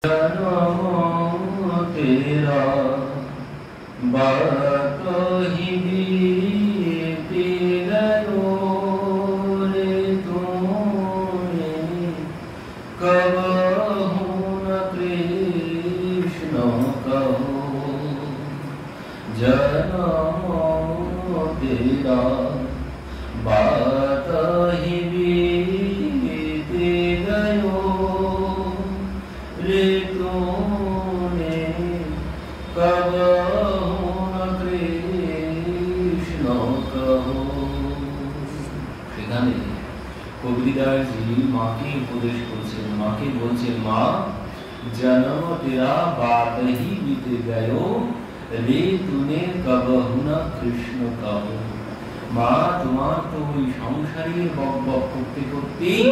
तेरा बात ही बीती गयो रे तूने कबहू न कृष्ण कहो जन्म तेरा बात ही बीती गयो रे तूने कबहू न कृष्ण कहो। সেখানে কবিরাজি মাকে উপদেশ করছেন, মাকে বলছেন, মা জন্ম তেরা বাত হি बीते गयो রে तूने कबहू न कृष्ण कहो। মা তোমার তো ওই সংসারের বক বক করতে করতেই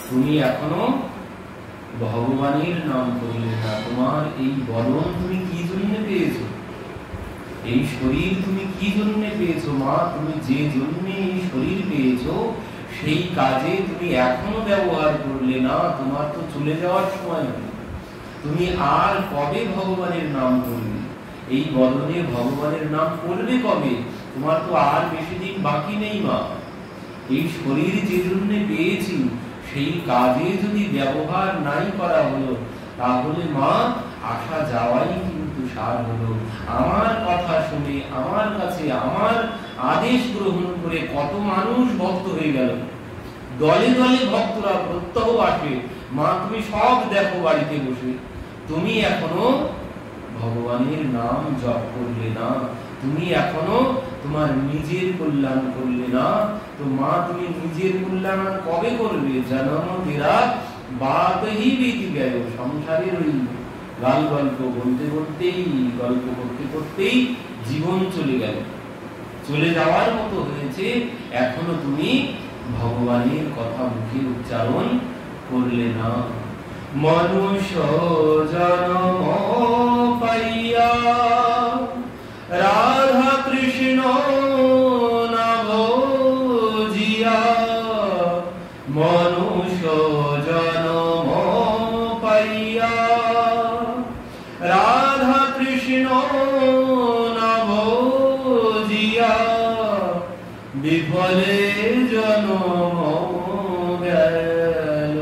তুমি এখনো ভগবানের নাম করলে না। তোমার এই বদন তুমি কি জন্য পেয়েছো, এই শরীর তুমি কি জন্য পেয়েছো? মা তুমি যে জন্য এই শরীর পেয়েছো সেই কাজে তুমি এখনো ব্যবহার করলে না। তোমার তো চলে যাওয়ার সময় হলো, তুমি আর কবে ভগবানের নাম করবে? এই বদনে ভগবানের নাম করবে কবে? তোমার তো আর বেশি দিন বাকি নেই। মা এই শরীর যে জন্য পেয়েছি সেই কাজে যদি ব্যবহার নাই করা হলো তাহলে মা আসা যাওয়াই কিন্তু সার হলো। আমার কথা শুনে আমার কাছে আমার আদেশ গ্রহণ করে কত মানুষ ভক্ত হয়ে গেল, দলে দলে ভক্তরা প্রত্যহ আসে। মা তুমি সব দেখো বাড়িতে বসে, তুমি এখনো ভগবানের নাম জপ করলে না, তুমি এখনো তোমার নিজের কল্যাণ করলে না। তো মা তুমি নিজের কল্যাণ কবে করবে? জন্ম তেরা বাত হি बीती गयो। সংসারের ওই গাল গল্প বলতে বলতেই, গল্প করতে করতেই জীবন চলে গেল, চলে যাওয়ার মতো হয়েছে। এখনো তুমি ভগবানের কথা মুখে উচ্চারণ করলে না। মনুষ্য জন্ম পাইয়া রাধা কৃষ্ণ না ভজিয়া, মনুষ্য জন্ম পাইয়া রাধা কৃষ্ণ না ভজিয়া, বিফলে জন্ম গেল।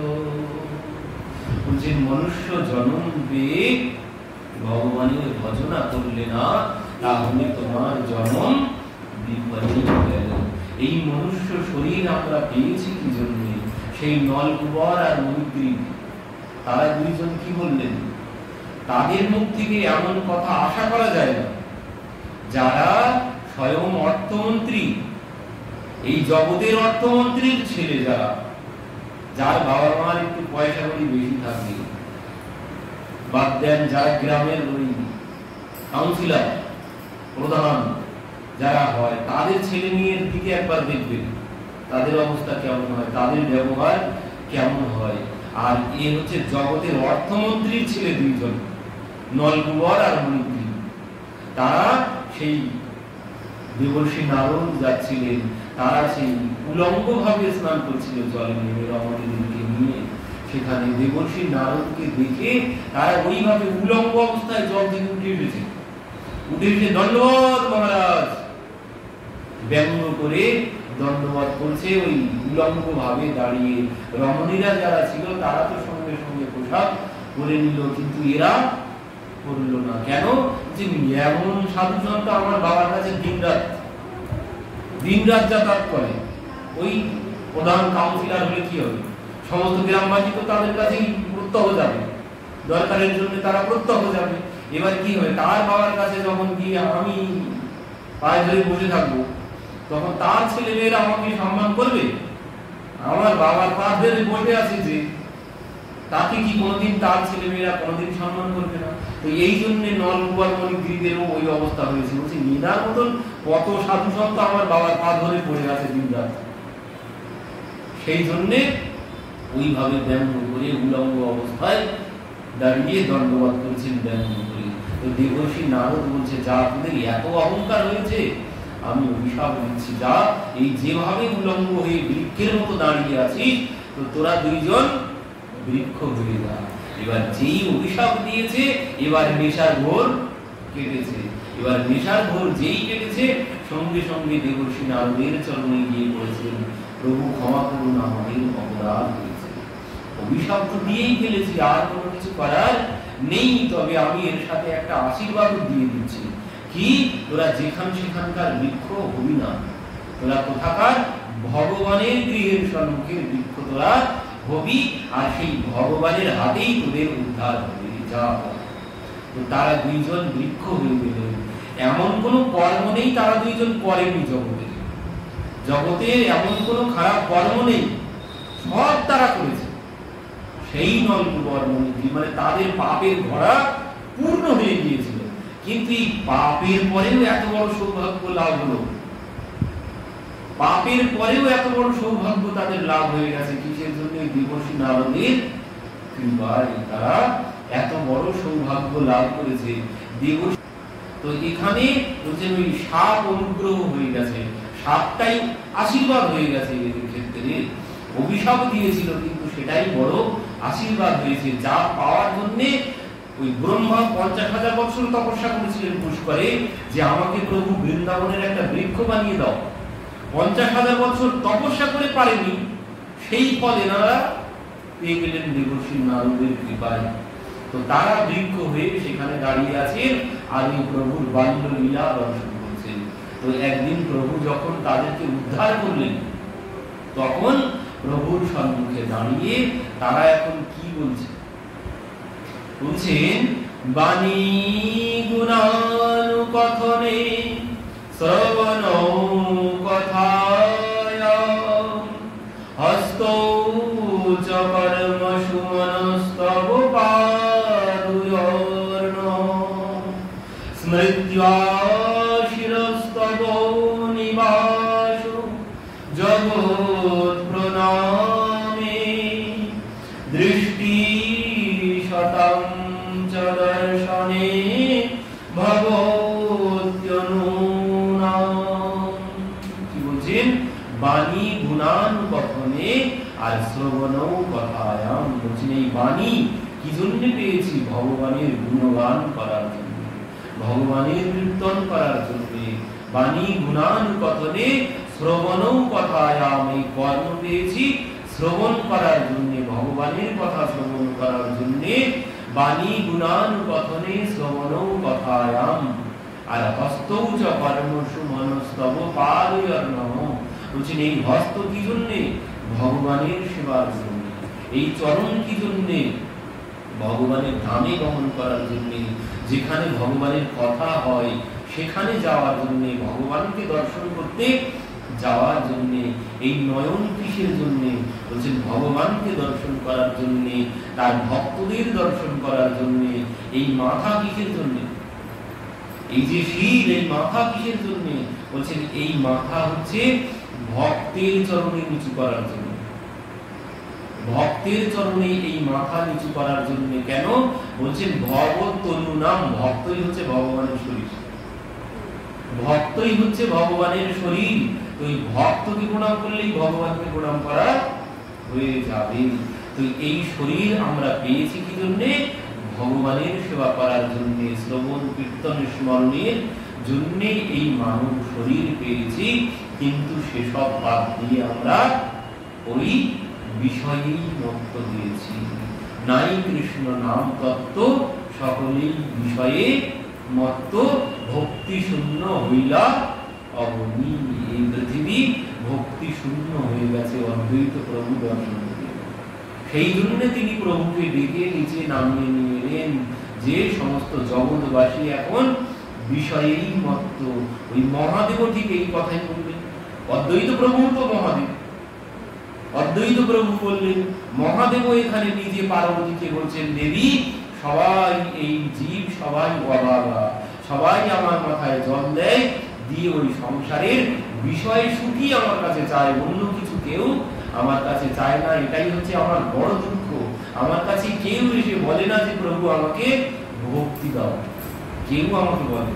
যে মনুষ্য জন্ম পেয়ে ভগবানের ভজনা করলে না তাহলে তোমার জন্ম বিফলে গেল। এই মনুষ্য শরীর আমরা পেয়েছি কি জন্য? সেই নলকুবর আর মৈত্রী তারা দুইজন কি বললেন? তাদের মুখ থেকে এমন কথা আশা করা যায় না যারা স্বয়ং অর্থমন্ত্রী, এই জগতের অর্থমন্ত্রীর ছেলে, যারা যার বাবা মার একটু পয়সা করি বেশি থাকে, বাদ দেন যারা গ্রামের ওই কাউন্সিলর প্রধান যারা হয়, তাদের ছেলে মেয়ের দিকে একবার দেখবেন তাদের অবস্থা কেমন হয়, তাদের ব্যবহার কেমন হয়। আর এ হচ্ছে জগতের অর্থমন্ত্রীর ছেলে দুইজন, নলকুবর আর মৈত্রী। তারা সেই দেবর্ষী নারদ যাচ্ছিলেন, তারা সেই উলঙ্গ ভাবে স্নান করছিল জলে নেমে রমণীদেরকে নিয়ে। সেখানে দেবর্ষী নারদকে দেখে তারা ওইভাবে উলঙ্গ অবস্থায় জল থেকে উঠে এসেছে, উঠে এসে দণ্ডবত মহারাজ ব্যঙ্গ করে দণ্ডবত করছে ওই উলঙ্গ ভাবে দাঁড়িয়ে। রমণীরা যারা ছিল তারা তো সঙ্গে সঙ্গে পোশাক পরে নিল, কিন্তু এরা করলো না। কেন? যে এমন সাধু সন্ত আমার বাবার কাছে দিন রাত যাতায়াত করে। ওই প্রধান কাউন্সিলর হলে কি হবে? সমস্ত গ্রামবাসী তো তাদের কাছেই প্রত্যহ যাবে, দরকারের জন্য তারা প্রত্যহ যাবে। এবার কি হয়, তার বাবার কাছে যখন গিয়ে আমি পায়ে ধরে বসে থাকবো তখন তার ছেলে মেয়েরা আমাকে সম্মান করবে? আমার বাবার পা ধরে বসে আছে যে, তাকে কি কোনোদিন তার ছেলে মেয়েরা কোনোদিন সম্মান করবে না? তো এই জন্য নলকুবর মণিগিরিদেরও ওই অবস্থা হয়েছে। বলছি নিদার মতন কত সাধু সন্ত আমার বাবার পা ধরে পড়ে আছে দিন রাত। সেই জন্যে ওইভাবে ব্যঙ্গ করে উলঙ্গ অবস্থায় দাঁড়িয়ে দণ্ডবত করেছেন ব্যঙ্গ করে। তো দেবর্ষি নারদ বলছে, যা তোদের এত অহংকার হয়েছে, আমি অভিশাপ দিচ্ছি, যা এই যেভাবে উলঙ্গ হয়ে বৃক্ষের মতো দাঁড়িয়ে আছিস, তো তোরা দুইজন বৃক্ষ হয়ে যা। এবার যেই অভিশাপ দিয়েছে, এবার নেশার ঘোর কেটেছে। এবার নেশার ঘোর যেই কেটেছে, সঙ্গে সঙ্গে দেবর্ষি নারদের চরণে গিয়ে পড়েছেন, প্রভু ক্ষমা করুন, আমাদের অপরাধ হয়েছে, অভিশাপ তো দিয়েই ফেলেছি, আর কোনো কিছু করার নেই, তবে আমি এর সাথে একটা আশীর্বাদ দিয়ে দিচ্ছি, কি তোরা যেখান সেখানকার বৃক্ষ হবি না, তোরা কোথাকার ভগবানের গৃহের সম্মুখের বৃক্ষ তোরা হবি, আর সেই ভগবানের হাতেই তোদের উদ্ধার হবে। যা, তো তারা দুইজন বৃক্ষ হয়ে গেলেন। এমন কোন কর্ম নেই তারা দুইজন করেনি জগতে, জগতে এমন কোন খারাপ কর্ম নেই, সব তারা করেছে। সেই নলকূবর্মণি মানে তাদের পাপের ঘোড়া পূর্ণ হয়ে গিয়েছিল, কিন্তু এই পাপের পরেও এত বড় সৌভাগ্য লাভ হলো, পাপের পরেও এত বড় সৌভাগ্য তাদের লাভ হয়ে গেছে। কিসের জন্য? দেবর্ষি নারদের কৃপায় তারা এত বড় সৌভাগ্য লাভ করেছে। দেবর্ষি তো এখানে বলছেন ওই সাপ অনুগ্রহ হয়ে গেছে, সাপটাই আশীর্বাদ হয়ে গেছে। এদের ক্ষেত্রে অভিশাপ দিয়েছিল, কিন্তু সেটাই বড় আশীর্বাদ হয়েছে, যা পাওয়ার জন্য ওই ব্রহ্মা 50,000 বছর তপস্যা করেছিলেন পুষ্করে, যে আমাকে প্রভু বৃন্দাবনের একটা বৃক্ষ বানিয়ে দাও। 50,000 বছর তপস্যা করে পারেনি, সেই ফল এনারা পেয়ে গেলেন দেবর্ষি নারদের কৃপায়। তো তারা বৃক্ষ হয়ে সেখানে দাঁড়িয়ে আছেন, আর এই প্রভুর বাল্য লীলা দর্শন করছেন। তো একদিন প্রভু যখন তাদেরকে উদ্ধার করলেন, তখন প্রভুর সম্মুখে দাঁড়িয়ে তারা এখন কি বলছে? বলছেন, বাণী গুণানুকথনে শ্রবণ কথায় হস্তৌ চ কর্ম সুমনস্তব পাদুর্ণ স্মৃত্বা শিরস্তব নিবাস জগৎ প্রণামে দৃষ্টি শতং চ দর্শনে ভগত্যনুনাম। কি বলছেন? বাণী গুণানুকথনে আর শ্রবণৌ কথায়াম। বলছেন এই বাণী কি জন্য পেয়েছি? ভগবানের গুণগান করার জন্য, ভগবানের কীর্তন করার জন্য। বাণী গুণানুকথনে শ্রবণৌ কথায়াম, এই কর্ম পেয়েছি শ্রবণ করার জন্য, ভগবানের কথা শ্রবণ করার জন্য। বাণী গুণানুকথনে শ্রবণৌ কথায়াম। আর হস্তৌ চ কর্মসু মনস্তব পাদয়োর্ণঃ। বলছেন এই হস্ত কি জন্যে? ভগবানের সেবার জন্য। এই চরণ কি জন্যে? ভগবানের ধামে গমন করার জন্য, যেখানে ভগবানের কথা হয় সেখানে যাওয়ার জন্য, ভগবানকে দর্শন করতে যাওয়ার জন্য। এই নয়ন কিসের জন্য? বলছেন ভগবানকে দর্শন করার জন্য, তার ভক্তদের দর্শন করার জন্য। এই মাথা কিসের জন্য? এই যে শির, এই মাথা কিসের জন্য? বলছেন এই মাথা হচ্ছে ভক্তের চরণে নিচু করার জন্য, ভক্তের চরণে এই মাথা নিচু করার জন্য। কেন? বলছেন ভগবত্তনু নাম, ভক্তই হচ্ছে ভগবানের শরীর, ভক্তই হচ্ছে ভগবানের শরীর। তো এই ভক্তকে প্রণাম করলেই ভগবানকে প্রণাম করা হয়ে যাবে। তো এই শরীর আমরা পেয়েছি কি জন্য? ভগবানের সেবা করার জন্য, শ্রবণ কীর্তন স্মরণের জন্য এই মানব শরীর পেয়েছি। কিন্তু সেসব বাদ দিয়ে আমরা ওই বিষয়েই মত্ত দিয়েছি। নাই কৃষ্ণ নাম তত্ত্ব, সকলেই বিষয়ে মত্ত। ভক্তি শূন্য হইলা অবনী। এই পৃথিবী ভক্তি শূন্য হয়ে গেছে অদ্বৈত প্রভু দর্শন করে। সেই জন্য তিনি প্রভুকে ডেকে নিচে নামিয়ে নিয়ে এলেন, যে সমস্ত জগৎবাসী এখন বিষয়েই মত্ত। ওই মহাদেব ঠিক এই কথাই বললেন। অদ্বৈত প্রভু তো মহাদেব, অদ্বৈত প্রভু বললেন, মহাদেব এখানে নিজে পার্বতীকে বলছেন, দেবী সবাই এই জীব সবাই অবাগা, সবাই আমার মাথায় জল দেয়, দিয়ে ওই সংসারের বিষয় সুখী আমার কাছে চায়, অন্য কিছু কেউ আমার কাছে চায় না। এটাই হচ্ছে আমার বড় দুঃখ। আমার কাছে কেউ এসে বলে না যে প্রভু আমাকে ভক্তি দাও, কেউ আমাকে বলে,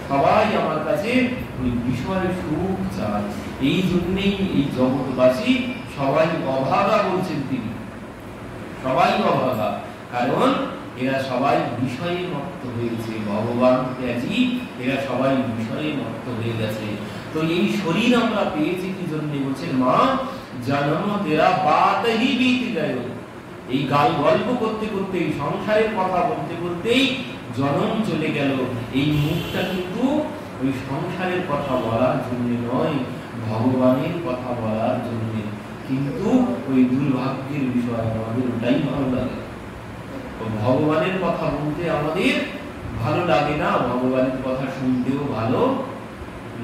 সবাই আমার কাছে ওই বিষয় সুখ চায়। এই জন্যেই এই জগৎবাসী সবাই অভাগা বলছেন তিনি, সবাই অভাগা, কারণ এরা সবাই বিষয়ে মত্ত হয়েছে, ভগবান ত্যাগী এরা সবাই বিষয়ে মত্ত হয়ে গেছে। তো এই শরীর আমরা পেয়েছি কি জন্য? বলছেন মা জন্ম তেরা বাত হি बीत गयो। এই গাল গল্প করতে করতে, এই সংসারের কথা বলতে বলতেই জন্ম চলে গেল। এই মুখটা কিন্তু ওই সংসারের কথা বলার জন্য নয়, ভগবানের কথা বলার জন্য। কিন্তু ওই দুর্ভাগ্যের বিষয় আমাদের ওটাই ভালো লাগে, ভগবানের কথা বলতে আমাদের ভালো লাগে না, ভগবানের কথা শুনতেও ভালো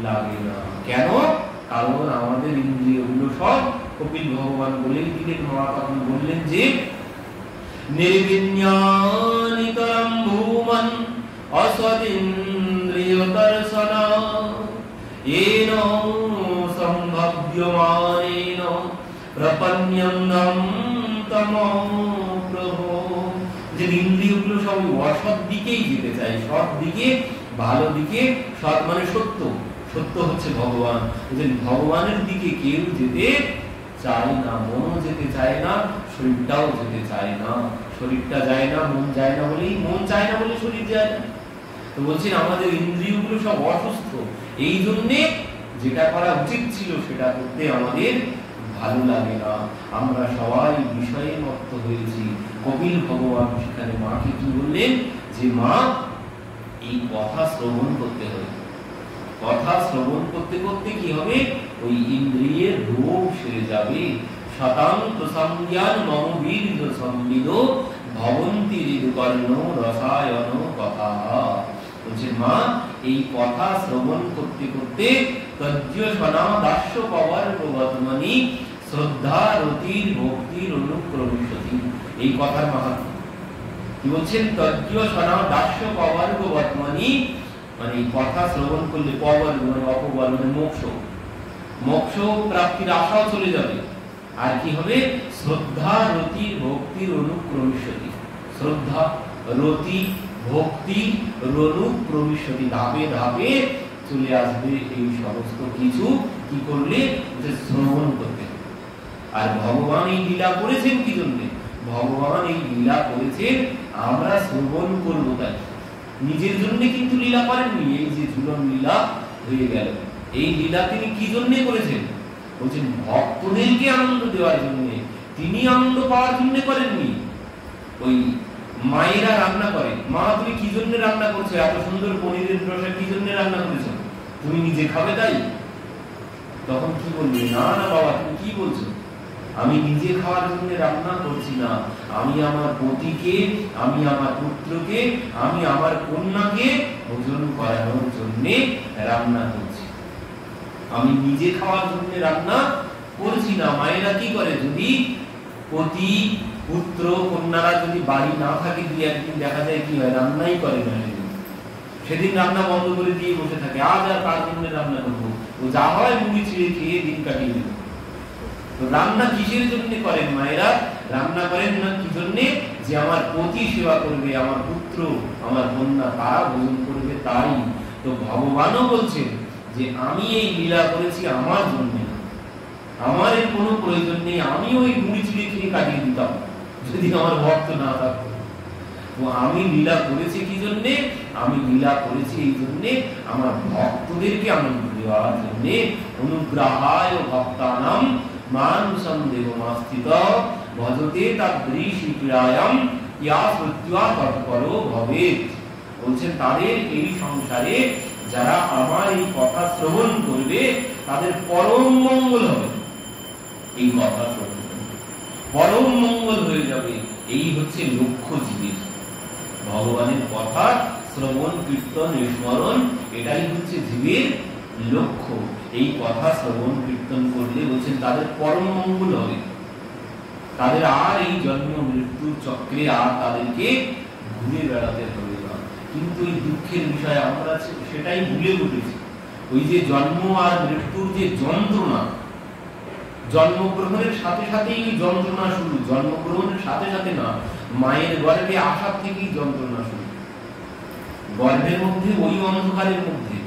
লাগে না। কেন? কারণ আমাদের ইন্দ্রিয়গুলো সব, কপিল ভগবান বলেন দিলেন, মা তখন বললেন যে নির্বিজ্ঞানিতরম ভূমন অসদিন্দ্রিয়দর্শনা येन सम्भव्यमानेन प्रपन्यं तम प्रभो। যে ইন্দ্রিয়গুলো সব অসৎ দিকেই যেতে চায়, সৎ দিকে, ভালো দিকে। সৎ মানে সত্য, সত্য হচ্ছে ভগবান। যে ভগবানের দিকে কেউ যেতে চায় না, মনও যেতে চায় না, শরীরটাও যেতে চায় না। শরীরটা যায় না, মন যায় না বলেই, মন চায় না বলে শরীর যায় না। তো বলছেন আমাদের ইন্দ্রিয়গুলো সব অসুস্থ, এই জন্যে যেটা করা উচিত ছিল সেটা করতে আমাদের ভালো লাগে না। আমরা সবাই বিষয়ে মত্ত হয়েছি। কপিল ভগবান সেখানে মাকে কি বললেন? যে মা এই কথা শ্রবণ করতে হবে, কথা শ্রবণ করতে করতে কি হবে? ওই ইন্দ্রিয়ের রোগ সেরে যাবে। শতাং প্রসংজ্ঞান মম বীর্য সম্বিদ ভবন্তি হৃদকর্ণ রসায়ন কথা। বলছেন মা এই কথা শ্রবণ করতে করতে তজ্জ সনা দাস্য পাওয়ার প্রবর্তমানি শ্রদ্ধা রতির ভক্তির অনুক্রমিষ্যতি। এই কথার মাহাত্ম্য কি বলছেন? তজ্জ সনা দাস্য পাওয়ার প্রবর্তমানি, মানে এই কথা শ্রবণ করলে পাওয়ার মানে অপবল মানে মোক্ষ, মোক্ষ প্রাপ্তির আশাও চলে যাবে। আর কি হবে? শ্রদ্ধা রতির ভক্তির অনুক্রমিষ্যতি। শ্রদ্ধা রতি ভক্তি অনুক্রমিষ্যতি, ধাপে ধাপে চলে আসবে এই সমস্ত কিছু। কি করলে? শ্রবণ করতে। আর ভগবান এই লীলা করেছেন কি জন্য? ভগবান এই লীলা করেছেন আমরা শ্রবণ করব তাই, নিজের জন্য কিন্তু লীলা করেননি। এই যে ঝুলন লীলা হয়ে গেল, এই লীলা তিনি কি জন্য করেছেন? বলছেন ভক্তদেরকে আনন্দ দেওয়ার জন্য, তিনি আনন্দ পাওয়ার জন্য করেননি। ওই মায়েরা রান্না করে, মা তুমি কি জন্য রান্না করছো? এত সুন্দর পনিরের রসা কি জন্য রান্না করেছো? তুমি নিজে খাবে তাই? তখন কি বলবে? না না বাবা, তুমি কি বলছো? আমি নিজে খাওয়ার জন্য রান্না করছি না, আমি আমার পতিকে, আমি আমার পুত্রকে, আমি আমার কন্যাকে ভোজন করানোর জন্য রান্না করছি, আমি নিজে খাওয়ার জন্য রান্না করছি না। মায়েরা কি করে? যদি পতি পুত্র কন্যারা যদি বাড়ি না থাকে, দুই একদিন দেখা যায় কি হয়? রান্নাই করে না, সেদিন রান্না বন্ধ করে দিয়ে বসে থাকে। আজ আর কার জন্য রান্না করবো? ও যা হয় মুড়ি ছিঁড়ে খেয়ে দিন কাটিয়ে দেবে। তো রান্না কিসের জন্য করেন মায়েরা? রান্না করেন না কি জন্যে? যে আমার পতি সেবা করবে, আমার পুত্র আমার কন্যা তারা ভোজন করবে তাই। তো ভগবানও বলছেন যে আমি এই লীলা করেছি আমার জন্য, আমার এর কোনো প্রয়োজন নেই, আমি ওই মুড়ি ছিঁড়ে খেয়ে কাটিয়ে দিতাম যদি আমার ভক্ত না থাকতো। তো আমি লীলা করেছি কি জন্যে? আমি লীলা করেছি এই জন্যে আমার ভক্তদেরকে আনন্দ দেওয়ার জন্যে। অনুগ্রহায় ভক্তানাম মানসম দেবমাস্থিত ভজতে তাদৃশী ক্রিয়ায়াম ইয়া সত্যা তৎপরো ভবেৎ। বলছেন তাদের এই সংসারে যারা আমার এই কথা শ্রবণ করবে তাদের পরম মঙ্গল হবে। এই কথা শ্রবণ পরম মঙ্গল হয়ে যাবে, এই হচ্ছে লক্ষ্য জীবের। ভগবানের কথা শ্রবণ কীর্তন স্মরণ এটাই হচ্ছে জীবের লক্ষ্য। এই কথা শ্রবণ কীর্তন করলে বলছেন তাদের পরম মঙ্গল হবে, তাদের আর এই জন্ম মৃত্যুর চক্রে আর তাদেরকে ঘুরে বেড়াতে হবে না। কিন্তু এই দুঃখের বিষয় আমরা সেটাই ভুলে উঠেছি। ওই যে জন্ম আর মৃত্যুর যে যন্ত্রণা, জন্মগ্রহণের সাথে সাথেই যন্ত্রণা শুরু, জন্মগ্রহণের সাথে সাথে না, মায়ের গর্ভে আসার থেকেই যন্ত্রণা শুরু। গর্ভের মধ্যে ওই অন্ধকারের মধ্যে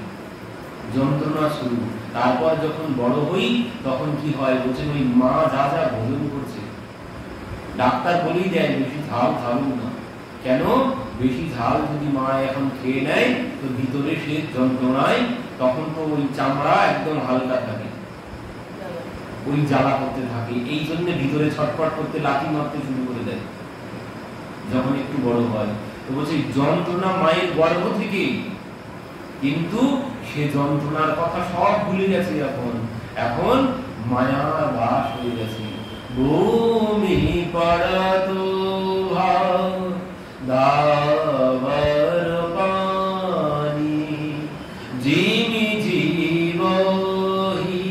যন্ত্রণা শুরু। তারপর যখন বড় হই তখন কি হয় বলছেন, ওই মা যা যা ভোজন করছে ডাক্তার বলেই দেয় বেশি ঝাল খাবেন না। কেন? বেশি ঝাল যদি মা এখন খেয়ে নেয় তো ভিতরে সে যন্ত্রণায়, তখন তো ওই চামড়া একদম হালকা থাকে, ওই জ্বালা করতে থাকে, এই জন্য ভিতরে ছটফট করতে লাথি মারতে শুরু করে দেয় যখন একটু বড় হয়। তো বলছে যন্ত্রণা মায়ের গর্ভ থেকে, কিন্তু সে যন্ত্রণার কথা সব ভুলে গেছে। এখন মায়ার বাস হয়ে গেছে। ভূমি পড়ত দাবার পানি জিমি জীবহি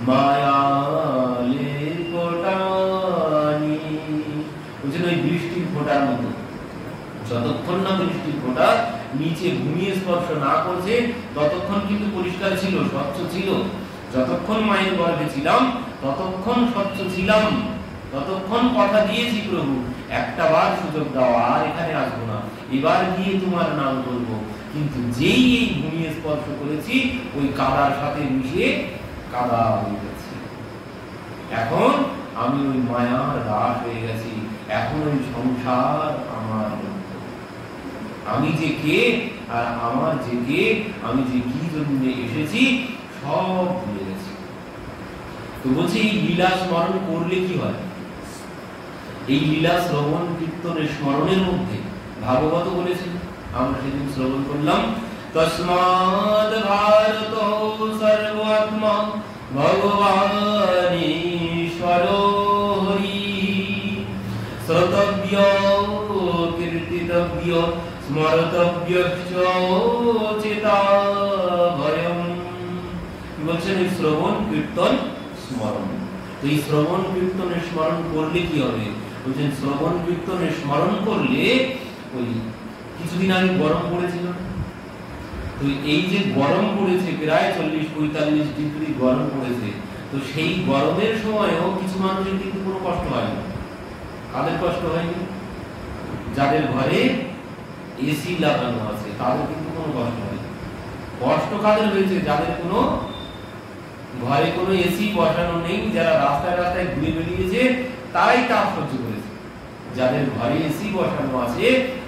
মায়ালে কোটানি। বুঝলেন, ওই বৃষ্টির ফোঁটার মতো, যতক্ষণ না বৃষ্টির ফোঁটা নিচে ভূমি স্পর্শ না করছে ততক্ষণ কিন্তু পরিষ্কার ছিল, স্বচ্ছ ছিল। যতক্ষণ মায়ের গর্ভে ছিলাম ততক্ষণ স্বচ্ছ ছিলাম, ততক্ষণ কথা দিয়েছি প্রভু একটা বার সুযোগ দাও, আর এখানে আসবো না, এবার গিয়ে তোমার নাম করবো। কিন্তু যেই এই ভূমি স্পর্শ করেছি ওই কাদার সাথে মিশে কাদা হয়ে গেছে। এখন আমি ওই মায়ার দাস হয়ে গেছি। এখন ওই সংসার আমার, আমি যে কে আর আমার যে কে, আমি যে কি জন্য এসেছি সব ভুলে গেছি। তো বলছি এই লীলা স্মরণ করলে কি হয়? এই লীলা শ্রবণ কীর্তনের স্মরণের মধ্যে ভাগবত বলেছেন, আমরা সেদিন শ্রবণ করলাম, তস্মাৎ ভারত সর্বাত্মা ভগবানীশ্বর হরি শ্রোতব্য কীর্তিতব্য স্মরতব্য চেতাভয়ম। বলছেন এই শ্রবণ কীর্তন স্মরণ। তো এই শ্রবণ কীর্তনের স্মরণ করলে কি হবে? বলছেন শ্রবণ কীর্তনের স্মরণ করলে, ওই কিছুদিন আগে গরম পড়েছিল, তো এই যে গরম পড়েছে প্রায় 40-45 ডিগ্রি গরম পড়েছে, তো সেই গরমের সময়ও কিছু মানুষের কিন্তু কোনো কষ্ট হয় না। কাদের কষ্ট হয়নি? যাদের ঘরে এসি লাগানো আছে তাদের কিন্তু কোনো কষ্ট হয়নি। কষ্ট কাদের হয়েছে? যাদের কোনো ঘরে কোনো এসি বসানো নেই, যারা রাস্তায় রাস্তায় ঘুরে বেরিয়েছে তাই তাপ সহ্য করেছে। যাদের ঘরে এসি বসানো আছে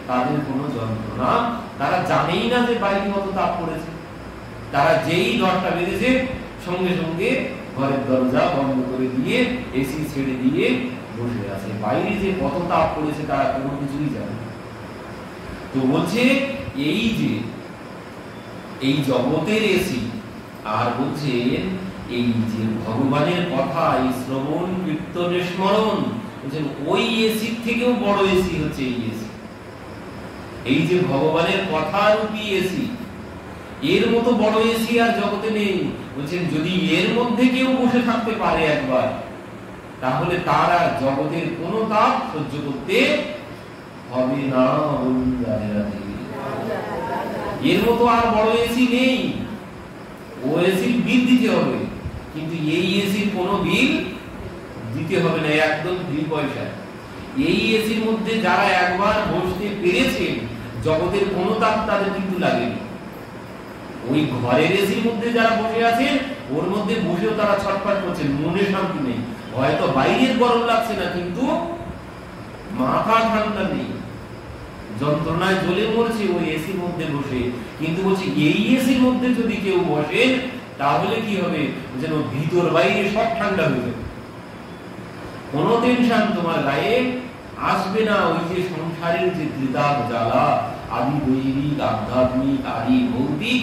তাদের কোনো যন্ত্রণা, তারা জানেই না যে বাইরে কত তাপ পড়েছে। তারা যেই 10টা বেজেছে সঙ্গে সঙ্গে ঘরের দরজা বন্ধ করে দিয়ে এসি ছেড়ে দিয়ে বসে আছে, বাইরে যে কত তাপ পড়েছে তারা কোনো কিছুই জানে না। তো বলছে এই যে এই জগতের এসি, আর বলছে এই যে ভগবানের কথা, এই শ্রবণ কীর্তনের স্মরণ, বলছেন ওই এসির থেকেও বড় এসি হচ্ছে এই এসি। এই যে ভগবানের কথা রূপী এসি, এর মতো বড় এসি আর জগতে নেই। বলছেন যদি এর মধ্যে কেউ বসে থাকতে পারে একবার, তাহলে তার আর জগতের কোনো তাপ সহ্য করতে হবে না। এর মতো আর বড় এসি নেই। ও এসির বিল দিতে হবে, কিন্তু এই এসির কোনো বিল দিতে হবে না, একদম ফ্রি পয়সা। এই এসির মধ্যে যারা একবার বসতে পেরেছেন জগতের কোনো তাপ তাদের কিন্তু লাগেনি। ওই ঘরের এসির মধ্যে যারা বসে আছেন ওর মধ্যে বসেও তারা ছটফট করছেন, মনে শান্তি নেই। হয়তো বাইরের গরম লাগছে না কিন্তু মাথা ঠান্ডা নেই, যন্ত্রণায় জ্বলে মরছে ওই এসির মধ্যে বসে। কিন্তু বলছি এই এসির মধ্যে যদি কেউ বসেন তাহলে কি হবে? যেন ভিতর বাইরে সব ঠান্ডা হয়ে যাবে, কোনো টেনশন তোমার গায়ে আসবে না। ওই যে সংসারের যে ত্রিতাপ জ্বালা, আদি দৈবিক আধ্যাত্মিক আদি ভৌতিক,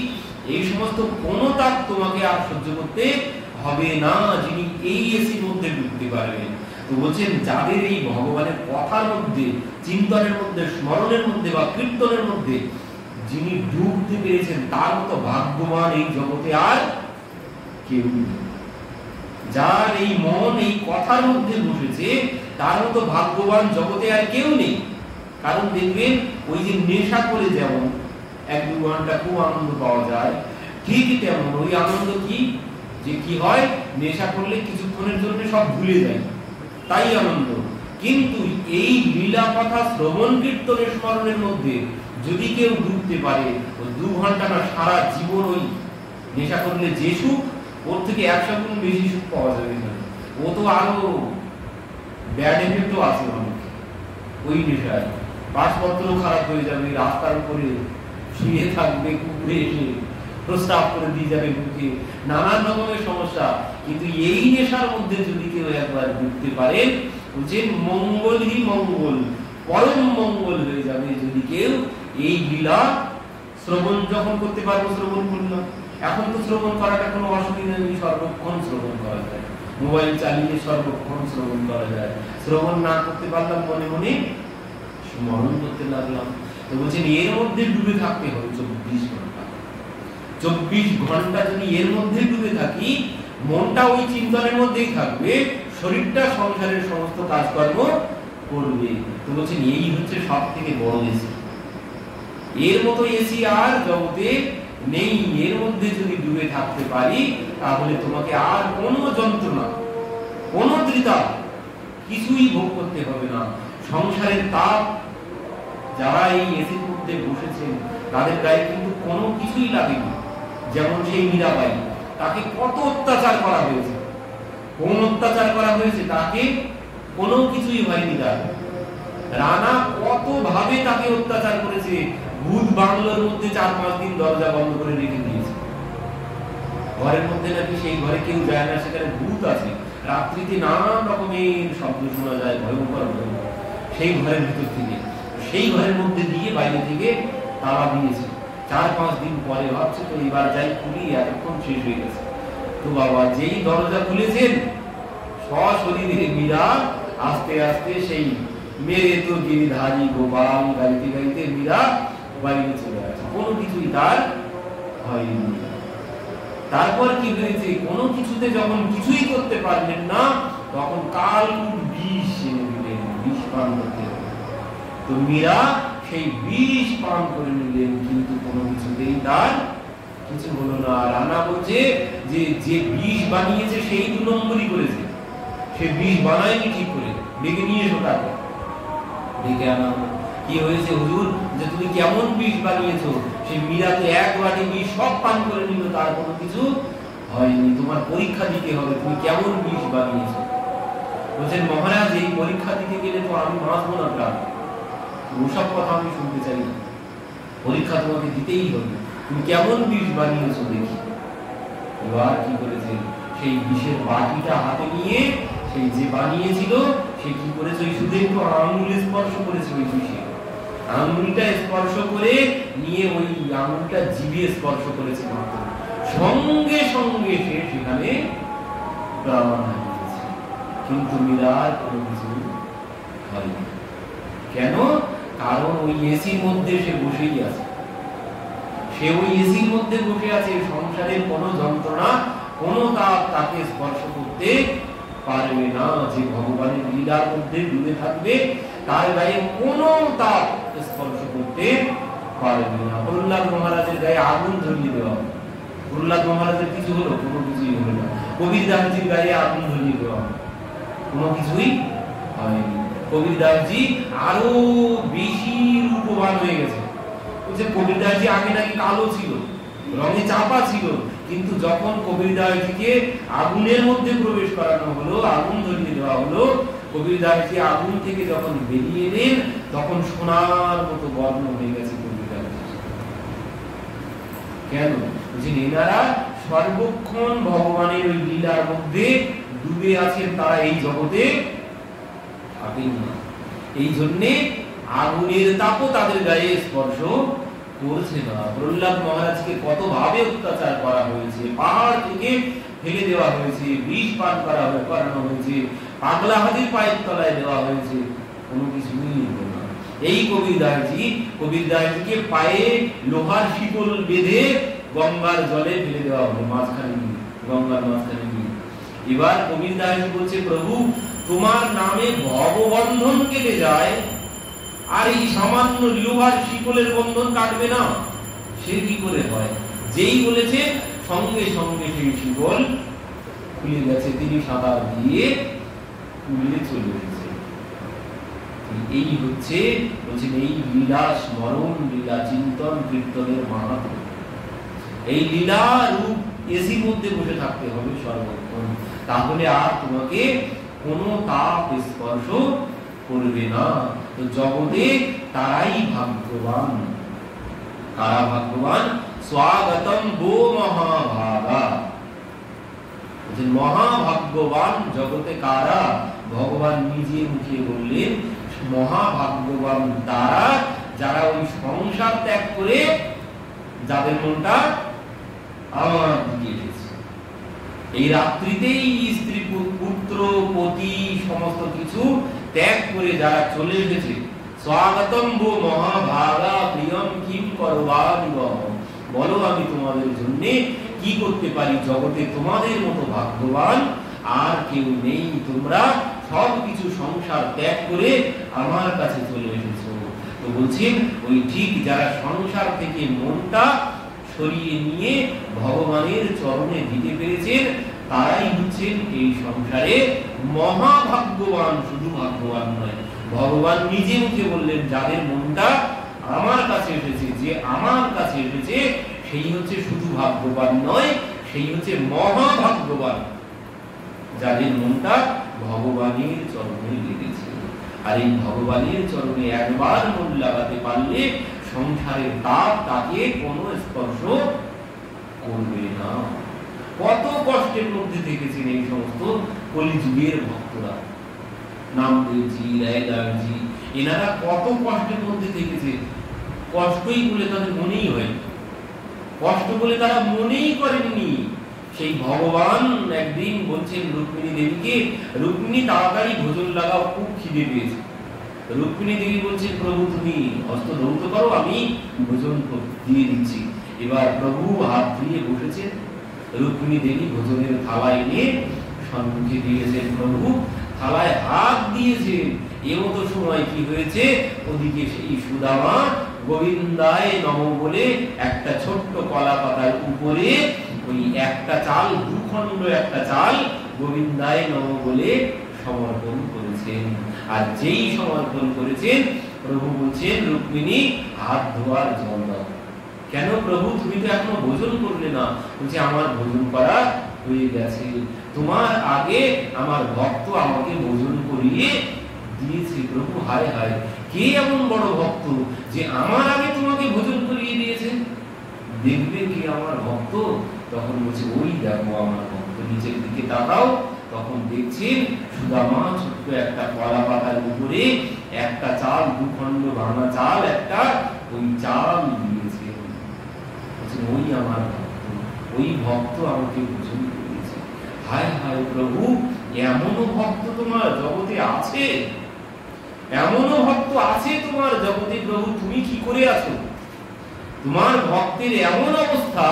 এই সমস্ত কোনো তাপ তোমাকে আর সহ্য করতে হবে না, যিনি এই এসির মধ্যে ঢুকতে পারবেন। তো বলছেন যাদের এই ভগবানের কথার মধ্যে, চিন্তনের মধ্যে, স্মরণের মধ্যে বা কীর্তনের মধ্যে যিনি ঢুকতে পেরেছেন তার মতো ভাগ্যবান এই জগতে আর কেউ নেই। যার এই মন এই কথার মধ্যে বসেছে তার মতো ভাগ্যবান জগতে আর কেউ নেই। কারণ দেখবেন ওই যে নেশা করে যেমন 1-2 ঘন্টা খুব আনন্দ পাওয়া যায়, ঠিক তেমন ওই আনন্দ কি যে কি হয়, নেশা করলে কিছুক্ষণের জন্য সব ভুলে যায়, তাই আনন্দ। কিন্তু এই লীলা কথা শ্রবণ কীর্তনের স্মরণের মধ্যে যদি কেউ ডুবতে পারে, ওই 2 ঘন্টা না সারা জীবন ওই নেশা করলে যে সুখ, ওর থেকে 100 গুণ বেশি সুখ পাওয়া যাবে। ও তো আরো ব্যাড এফেক্টও আছে অনেক ওই নেশায়। পাসপত্র খারাপ হয়ে যাবে, রাস্তার উপরে শুয়ে থাকবে, কুকুরে এসে প্রস্তাব করে দিয়ে যাবে মুখে, নানান রকমের সমস্যা। কিন্তু এই নেশার মধ্যে যদি কেউ একবার ডুবতে পারে, যে মঙ্গলই মঙ্গল, পরম মঙ্গল হয়ে যাবে যদি কেউ এই লীলা শ্রবণ যখন করতে পারবো, শ্রবণ করলাম। এখন তো শ্রবণ করাটা কোনো অসুবিধা নেই, সর্বক্ষণ শ্রবণ করা যায়, মোবাইল চালিয়ে সর্বক্ষণ শ্রবণ করা যায়। শ্রবণ না করতে পারলাম, মনে মনে স্মরণ করতে লাগলাম। তো বলছেন এর মধ্যে ডুবে থাকতে হবে 24 ঘন্টা। 24 ঘন্টা যদি এর মধ্যে ডুবে থাকি, মনটা ওই চিন্তনের মধ্যেই থাকবে, শরীরটা সংসারের সমস্ত কাজকর্ম করবে। তো বলছেন এই হচ্ছে সব থেকে বড় এসি। এর মতো এসি আর জগতে নেই। এর মধ্যে যদি ডুবে থাকতে পারি, তাহলে তোমাকে আর কোনো যন্ত্রণা, কোনো তৃতা কিছুই ভোগ করতে হবে না। সংসারের তাপ, যারা এই এসির মধ্যে বসেছেন তাদের গায়ে কিন্তু কোনো কিছুই লাগেনি। যেমন সেই মীরাবাই, তাকে কত অত্যাচার করা হয়েছে, কোন অত্যাচার করা হয়েছে, তাকে কোনো কিছুই হয়নি। তার রানা কত ভাবে তাকে অত্যাচার করেছে। ভূত বাংলোর মধ্যে 4-5 দিন দরজা বন্ধ করে রেখে দিয়েছে। ঘরের মধ্যে নাকি সেই ঘরে কেউ যায় না, সেখানে ভূত আছে। রাত্রিতে নানান রকমের শব্দ শোনা যায়, ভয়ঙ্কর ভয়ঙ্কর। সেই ঘরের ভিতর থেকে, সেই ঘরের মধ্যে দিয়ে বাইরে থেকে তালা দিয়েছে। 4-5 দিন পরে ভাবছে তো এবার যাই খুলি, এতক্ষণ শেষ হয়ে গেছে। তো বাবা যেই দরজা খুলেছেন, সশরীরে মীরা আস্তে আস্তে সেই মেরে তো গিরিধারী গোপাল গাইতে গাইতে মীরা বাইরে চলে আসে। কোনো কিছুই তার হয়নি। তারপর কি হয়েছে, কোনো কিছুতে যখন কিছুই করতে পারলেন না, তখন কালকুট বিষ এনে দিলেন, বিষ পান করতে হবে। তো মীরা সেই বিষ পান করে নিলেন, কিন্তু কোনো কিছুতেই তার কিছু হলো না। রানা বলছে যে যে বিষ বানিয়েছে সেই 2 নম্বরই করেছে, সে বিষ বানায়নি ঠিক করে। ডেকে নিয়ে এসো তাকে, ডেকে আনা। কি হয়েছে হুজুর, যে তুমি কেমন বিষ বানিয়েছো? সেই মীরা তো 1 বাটি বিষ সব পান করে নিল, তার কোনো কিছু হয়নি। তোমার পরীক্ষা দিতে হবে, তুমি কেমন বিষ বানিয়েছো। বলছেন মহারাজ এই পরীক্ষা দিতে গেলে তো আমি বাঁচবো না প্রাণ, ওসব কথা আমি শুনতে চাই না। পরীক্ষা তোমাকে দিতেই হবে, তুমি কেমন বিষ বানিয়েছো দেখি। এবার কি করেছে, সেই বিষের বাটিটা হাতে নিয়ে সেই যে বানিয়েছিল সে কি করেছে, ওই শুধু একটু আঙুল স্পর্শ করেছে ওই বিষে, আঙুলটা স্পর্শ করে নিয়ে ওই আঙুলটা জিভে স্পর্শ করেছে মাত্র, সঙ্গে সঙ্গে সে সেখানে প্রাণ হারিয়েছে। কিন্তু মীরার কোনো কিছু হয়নি। কেন? কারণ ওই এসির মধ্যে সে বসেই আছে, সে ওই এসির মধ্যে বসে আছে। সংসারের কোনো যন্ত্রণা, কোনো তাপ তাকে স্পর্শ করতে পারবে না। যে ভগবানের লীলার মধ্যে ডুবে থাকবে, তার গায়ে কোনো তাপ স্পর্শ করতে পারবে না। প্রহ্লাদ মহারাজের গায়ে আগুন ধরিয়ে দেওয়া হবে, প্রহ্লাদ মহারাজের কিছু হলো? কোনো কিছুই হলো না। কবির দাসজির গায়ে আগুন ধরিয়ে দেওয়া হবে, কোনো কিছুই হয়নি। কবির দাসজি আরো বেশি রূপবান হয়ে গেছে। কবির দাসজি আগে নাকি কালো ছিল, রঙে চাপা ছিল, কিন্তু যখন কবির দাসজিকে আগুনের মধ্যে প্রবেশ করানো হলো, আগুন ধরিয়ে দেওয়া হলো, কবির দাসজি আগুন থেকে যখন বেরিয়ে এলেন, তখন সোনার মতো বর্ণ হয়ে গেছে কবির দাসজি। কেন? বুঝলেন, এনারা সর্বক্ষণ ভগবানের ওই লীলার মধ্যে ডুবে আছেন, তারা এই জগতে থাকেন না। এই জন্যে আগুনের তাপও তাদের গায়ে স্পর্শ করছে না। প্রহ্লাদ মহারাজকে কত ভাবে অত্যাচার করা হয়েছে, পাহাড় থেকে ফেলে দেওয়া হয়েছে, বিষ পান করানো হয়েছে, পাগলা হাতির পায়ের তলায় দেওয়া হয়েছে, কোনো কিছুই হলো না। এই কবির দাসজিকে পায়ে লোহার শিকল বেঁধে গঙ্গার জলে ফেলে দেওয়া হলো, মাঝখানে গিয়ে, গঙ্গার মাঝখানে গিয়ে। এবার কবির দাসজি বলছে, প্রভু তোমার নামে ভববন্ধন কেটে যায়, আর এই সামান্য লোহার শিকলের বন্ধন কাটবে না? সে কি করে হয়? যেই বলেছে সঙ্গে সঙ্গে সেই শিকল খুলে গেছে, তিনি সাঁতার দিয়ে তুলে চলে এসেছে। এই হচ্ছে বলছেন এই লীলা স্মরণ, লীলা চিন্তন কীর্তনের মাহাত্ম্য। এই লীলা রূপ এসির মধ্যে বসে থাকতে হবে সর্বক্ষণ, তাহলে আর তোমাকে কোনো তাপ স্পর্শ করবে না। তো জগতে তারাই ভাগ্যবান। কারা ভাগ্যবান? স্বাগতম গো মহাভাগা। মহাভাগ্যবান জগতে কারা? ভগবান নিজে মুখে বললেন মহাভাগ্যবান তারা যারা ওই সংসার ত্যাগ করে, যাদের মনটা আমার দিকে এসেছে। এই রাত্রিতেই স্ত্রী পুত্র পতি সমস্ত কিছু ত্যাগ করে যারা চলে এসেছে, স্বাগতম গো মহাভাগা প্রিয়ম কিম করবানিব, বলো আমি তোমাদের জন্য কি করতে পারি? জগতে তোমাদের মতো ভাগ্যবান আর কেউ নেই। তোমরা সবকিছু সংসার ত্যাগ করে আমার কাছে চলে এসেছো। তো বলছেন ওই ঠিক যারা সংসার থেকে মনটা সরিয়ে নিয়ে ভগবানের চরণে দিতে পেরেছেন, তারাই হচ্ছেন এই সংসারে মহাভাগ্যবান। শুধু ভাগ্যবান নয়, ভগবান নিজে মুখে বললেন যাদের মনটা আমার কাছে এসেছে, যে আমার কাছে এসেছে সেই হচ্ছে শুধু ভাগ্যবান নয়, সেই হচ্ছে মহাভাগ্যবান, যাদের মনটা ভগবানের চরণে লেগেছে। আর এই ভগবানের চরণে একবার মন লাগাতে পারলে সংসারের তাপ তাকে কোনো স্পর্শ করবে না। কত কষ্টের মধ্যে থেকেছেন এই সমস্ত কলিযুগের ভক্তরা, নামদেবজি, রায়দাসজি, এনারা কত কষ্টের মধ্যে থেকেছে। কষ্টই বলে তাদের মনেই হয়, কষ্ট বলে তারা মনেই করেননি। সেই ভগবান একদিন বলছেন রুক্মিণী দেবীকে, রুক্মিণী তাড়াতাড়ি ভোজন লাগাও, খুব খিদে পেয়েছে। রুক্মিণী দেবী বলছেন প্রভু তুমি হস্ত ধৌত করো, আমি ভোজন দিয়ে দিচ্ছি। এবার প্রভু হাত ধুয়ে বসেছেন, রুক্মিণী দেবী ভোজনের থালা এনে সম্মুখে দিয়েছেন। প্রভু থালায় হাত দিয়েছেন, এমতো সময় কি হয়েছে, ওদিকে সেই সুদামা গোবিন্দায় নম বলে একটা ছোট্ট কলা পাতার উপরে ওই একটা চাল, দুখণ্ড একটা চাল গোবিন্দায় নম বলে সমর্পণ করেছেন। আর যেই সমর্পণ করেছেন, প্রভু বলছেন রুক্মিণী হাত ধোয়ার জল দাও। কেন প্রভু, তুমি তো এখনো ভোজন করলে না? বলছে আমার ভোজন করা হয়ে গেছে, তোমার আগে আমার ভক্ত আমাকে ভোজন করিয়ে দিয়েছে। প্রভু হায় হায়, কে এমন বড় ভক্ত যে আমার আগে তোমাকে ভোজন করিয়ে দিয়েছে? দেখবে কে আমার ভক্ত? তখন বলছে ওই দেখো আমার ভক্ত, নিচের দিকে তাকাও। তখন দেখছেন সুদামা ছোট্ট একটা কলা পাতার উপরে একটা চাল, দুখণ্ড ভাঙা চাল, একটা ওই চাল দিয়েছে। ওই আমার ভক্ত, ওই ভক্ত আমাকে ভোজন করিয়েছে। হায় হায় প্রভু, এমনও ভক্ত তোমার জগতে আছে, এমনও ভক্ত আছে তোমার জগতে। প্রভু তুমি কি করে আছো? তোমার ভক্তের এমন অবস্থা,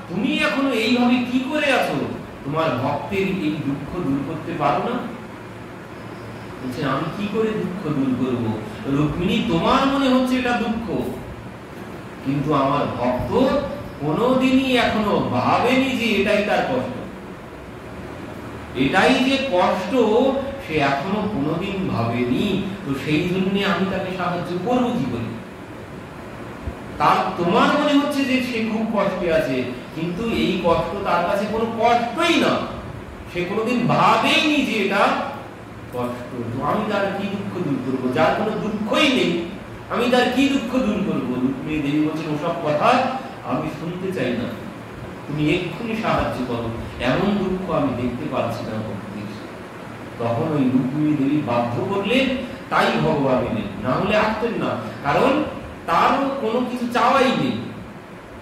তুমি এখনো এইভাবে কি করে আছো? তোমার ভক্তের এই দুঃখ দূর করতে পারো না? বলছে আমি কি করে দুঃখ দূর করব? রুক্মিণী তোমার মনে হচ্ছে এটা দুঃখ, কিন্তু আমার ভক্ত কোনোদিনই এখনো ভাবেনি যে এটাই তার কষ্ট। এটাই যে কষ্ট সে এখনো কোনোদিন ভাবেনি। তো সেই জন্য আমি তাকে সাহায্য করবো কি করে? তার তোমার মনে হচ্ছে যে সে খুব কষ্টে আছে, কিন্তু এই কষ্ট তার কাছে কোনো কষ্টই না, সে কোনোদিন ভাবেইনি যে এটা কষ্ট। তো আমি তার কি দুঃখ দূর করবো? যার কোনো দুঃখই নেই আমি তার কি দুঃখ দূর করবো? রুক্মিণী দেবী বলছেন ওসব কথা আমি শুনতে চাই না, তুমি এক্ষুনি সাহায্য করো, এমন দুঃখ আমি দেখতে পাচ্ছি না ভক্তির। তখন ওই রুক্মিণী দেবী বাধ্য করলেন, তাই ভগবান এলেন, না হলে আসতেন না। কারণ তার কোনো কিছু চাওয়াই নেই,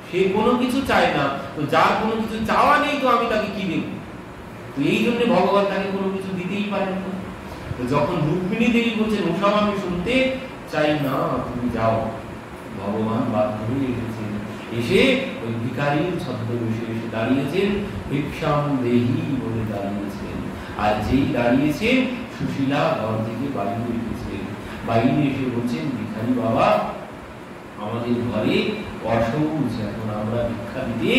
সে কোনো কিছু চায় না। তো যার কোনো কিছু চাওয়া নেই, তো আমি তাকে কি দেব? তো এই জন্য ভগবান তাকে কোনো কিছু দিতেই পারেন না। তো যখন রুক্মিণী দেবী বলছেন ওসব আমি শুনতে চাই না, তুমি যাও, ভগবান বাধ্য হয়ে এসেছেন। এসে ওই ভিখারির ছদ্মবেশে এসে দাঁড়িয়েছেন, ভিক্ষাম দেহি বলে দাঁড়িয়েছেন। আর যেই দাঁড়িয়েছে, সুশীলা ঘর থেকে বাইরে এসেছেন। বাইরে এসে বলছেন ভিখারি বাবা, আমাদের ঘরে অসৌচ, এখন আমরা ভিক্ষা দিতে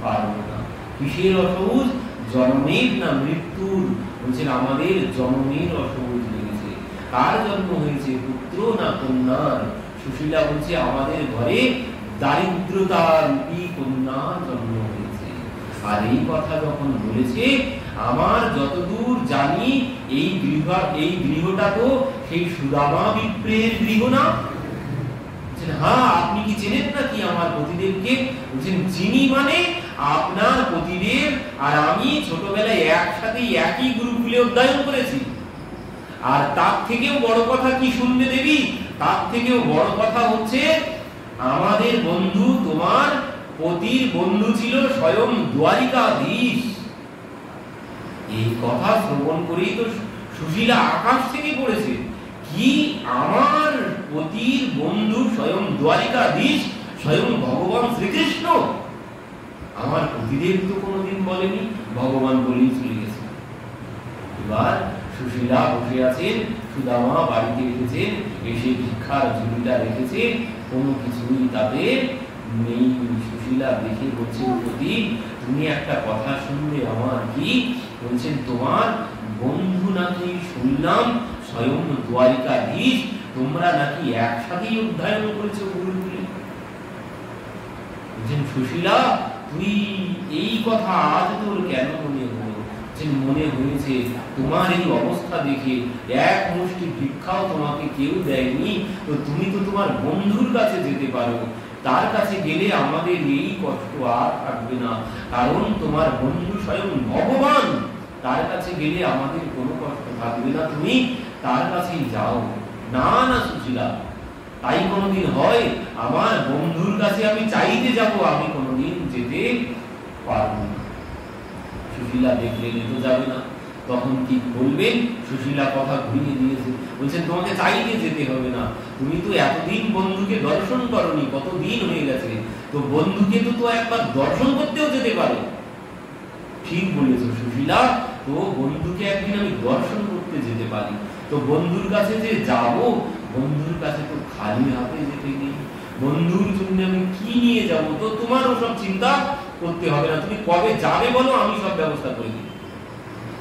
পারবো না। কিসের অসৌচ? জন্মের না মৃত্যুর? বলছেন আমাদের জন্মের অসৌচ লেগেছে। কার জন্ম হয়েছে, পুত্র না কন্যার? সুশীলা বলছে আমাদের ঘরে দারিদ্রতার রূপী কন্যার জন্ম হয়েছে। আর এই কথা যখন বলেছে, আমার যতদূর জানি এই গৃহটা তো সেই সুদামা বিপ্রের গৃহ না? হ্যাঁ, আপনি কি চেনেন নাকি আমার পতিদেবকে? বলছেন চিনি, মানে আপনার পতিদেব আর আমি ছোটবেলায় একসাথে একই গুরুকুলে অধ্যয়ন করেছি। আর তার থেকেও বড় কথা কি শুনবে দেবী, তার থেকেও বড় কথা হচ্ছে আমাদের বন্ধু, তোমার পতির বন্ধু ছিল স্বয়ং দ্বারিকাধীশ। এই কথা শ্রবণ করেই তো সুশীলা আকাশ থেকে পড়েছে, কি আমার পতির বন্ধু স্বয়ং দ্বারিকাধীশ, স্বয়ং ভগবান শ্রীকৃষ্ণ? আমার পতিদেব তো কোনোদিন বলেনি, ভগবান বলেই চলে গেছে। এবার সুশীলা বসে আছেন, সুদামা বাড়িতে এসেছেন, এসে ভিক্ষার ঝুড়িটা রেখেছে, কোনো কিছুই তাতে নেই। সুশীলা দেখে বলছেন, পতি তুমি একটা কথা শুনবে আমার? কি বলছেন? তোমার বন্ধু নাকি শুনলাম স্বয়ং দ্বারিকাধীশ, তোমরা নাকি একসাথেই অধ্যয়ন করেছো গুরুকুলে। বলছেন সুশীলা, তুই এই কথা আজ তোর কেন মনে হলো? মনে হয়েছে তোমার এই অবস্থা দেখে এক মুষ্টি ভিক্ষাও তোমাকে কেউ দেয়নি, তো তুমি তো তোমার বন্ধুর কাছে যেতে পারো, তার কাছে গেলে আমাদের এই কষ্ট আর থাকবে না, কারণ তোমার বন্ধু স্বয়ং ভগবান, তার কাছে গেলে আমাদের কোনো কষ্ট থাকবে না, তুমি তার কাছেই যাও। না না সুশীলা, তাই কোনোদিন হয়? আমার বন্ধুর কাছে আমি চাইতে যাব, আমি কোনোদিন যেতে পারবো না। সুশীলা দেখলেন এ তো যাবে না, তখন কি বলবেন? সুশীলা কথা ঘুরিয়ে দিয়েছে, বলছেন তোমাকে চাইতে যেতে হবে না, তুমি তো এতদিন বন্ধুকে দর্শন করনি, কতদিন হয়ে গেছে, তো বন্ধুকে তো একবার দর্শন করতেও যেতে পারো। ঠিক বলেছো সুশীলা, তো বন্ধুকে একদিন আমি দর্শন করতে যেতে পারি, তো বন্ধুর কাছে যে যাব, বন্ধুর কাছে তো খালি হাতে যেতে নেই, বন্ধুর জন্য আমি কি নিয়ে যাব? তো তোমার ওসব চিন্তা করতে হবে না, তুমি কবে যাবে বলো, আমি সব ব্যবস্থা করে দিই।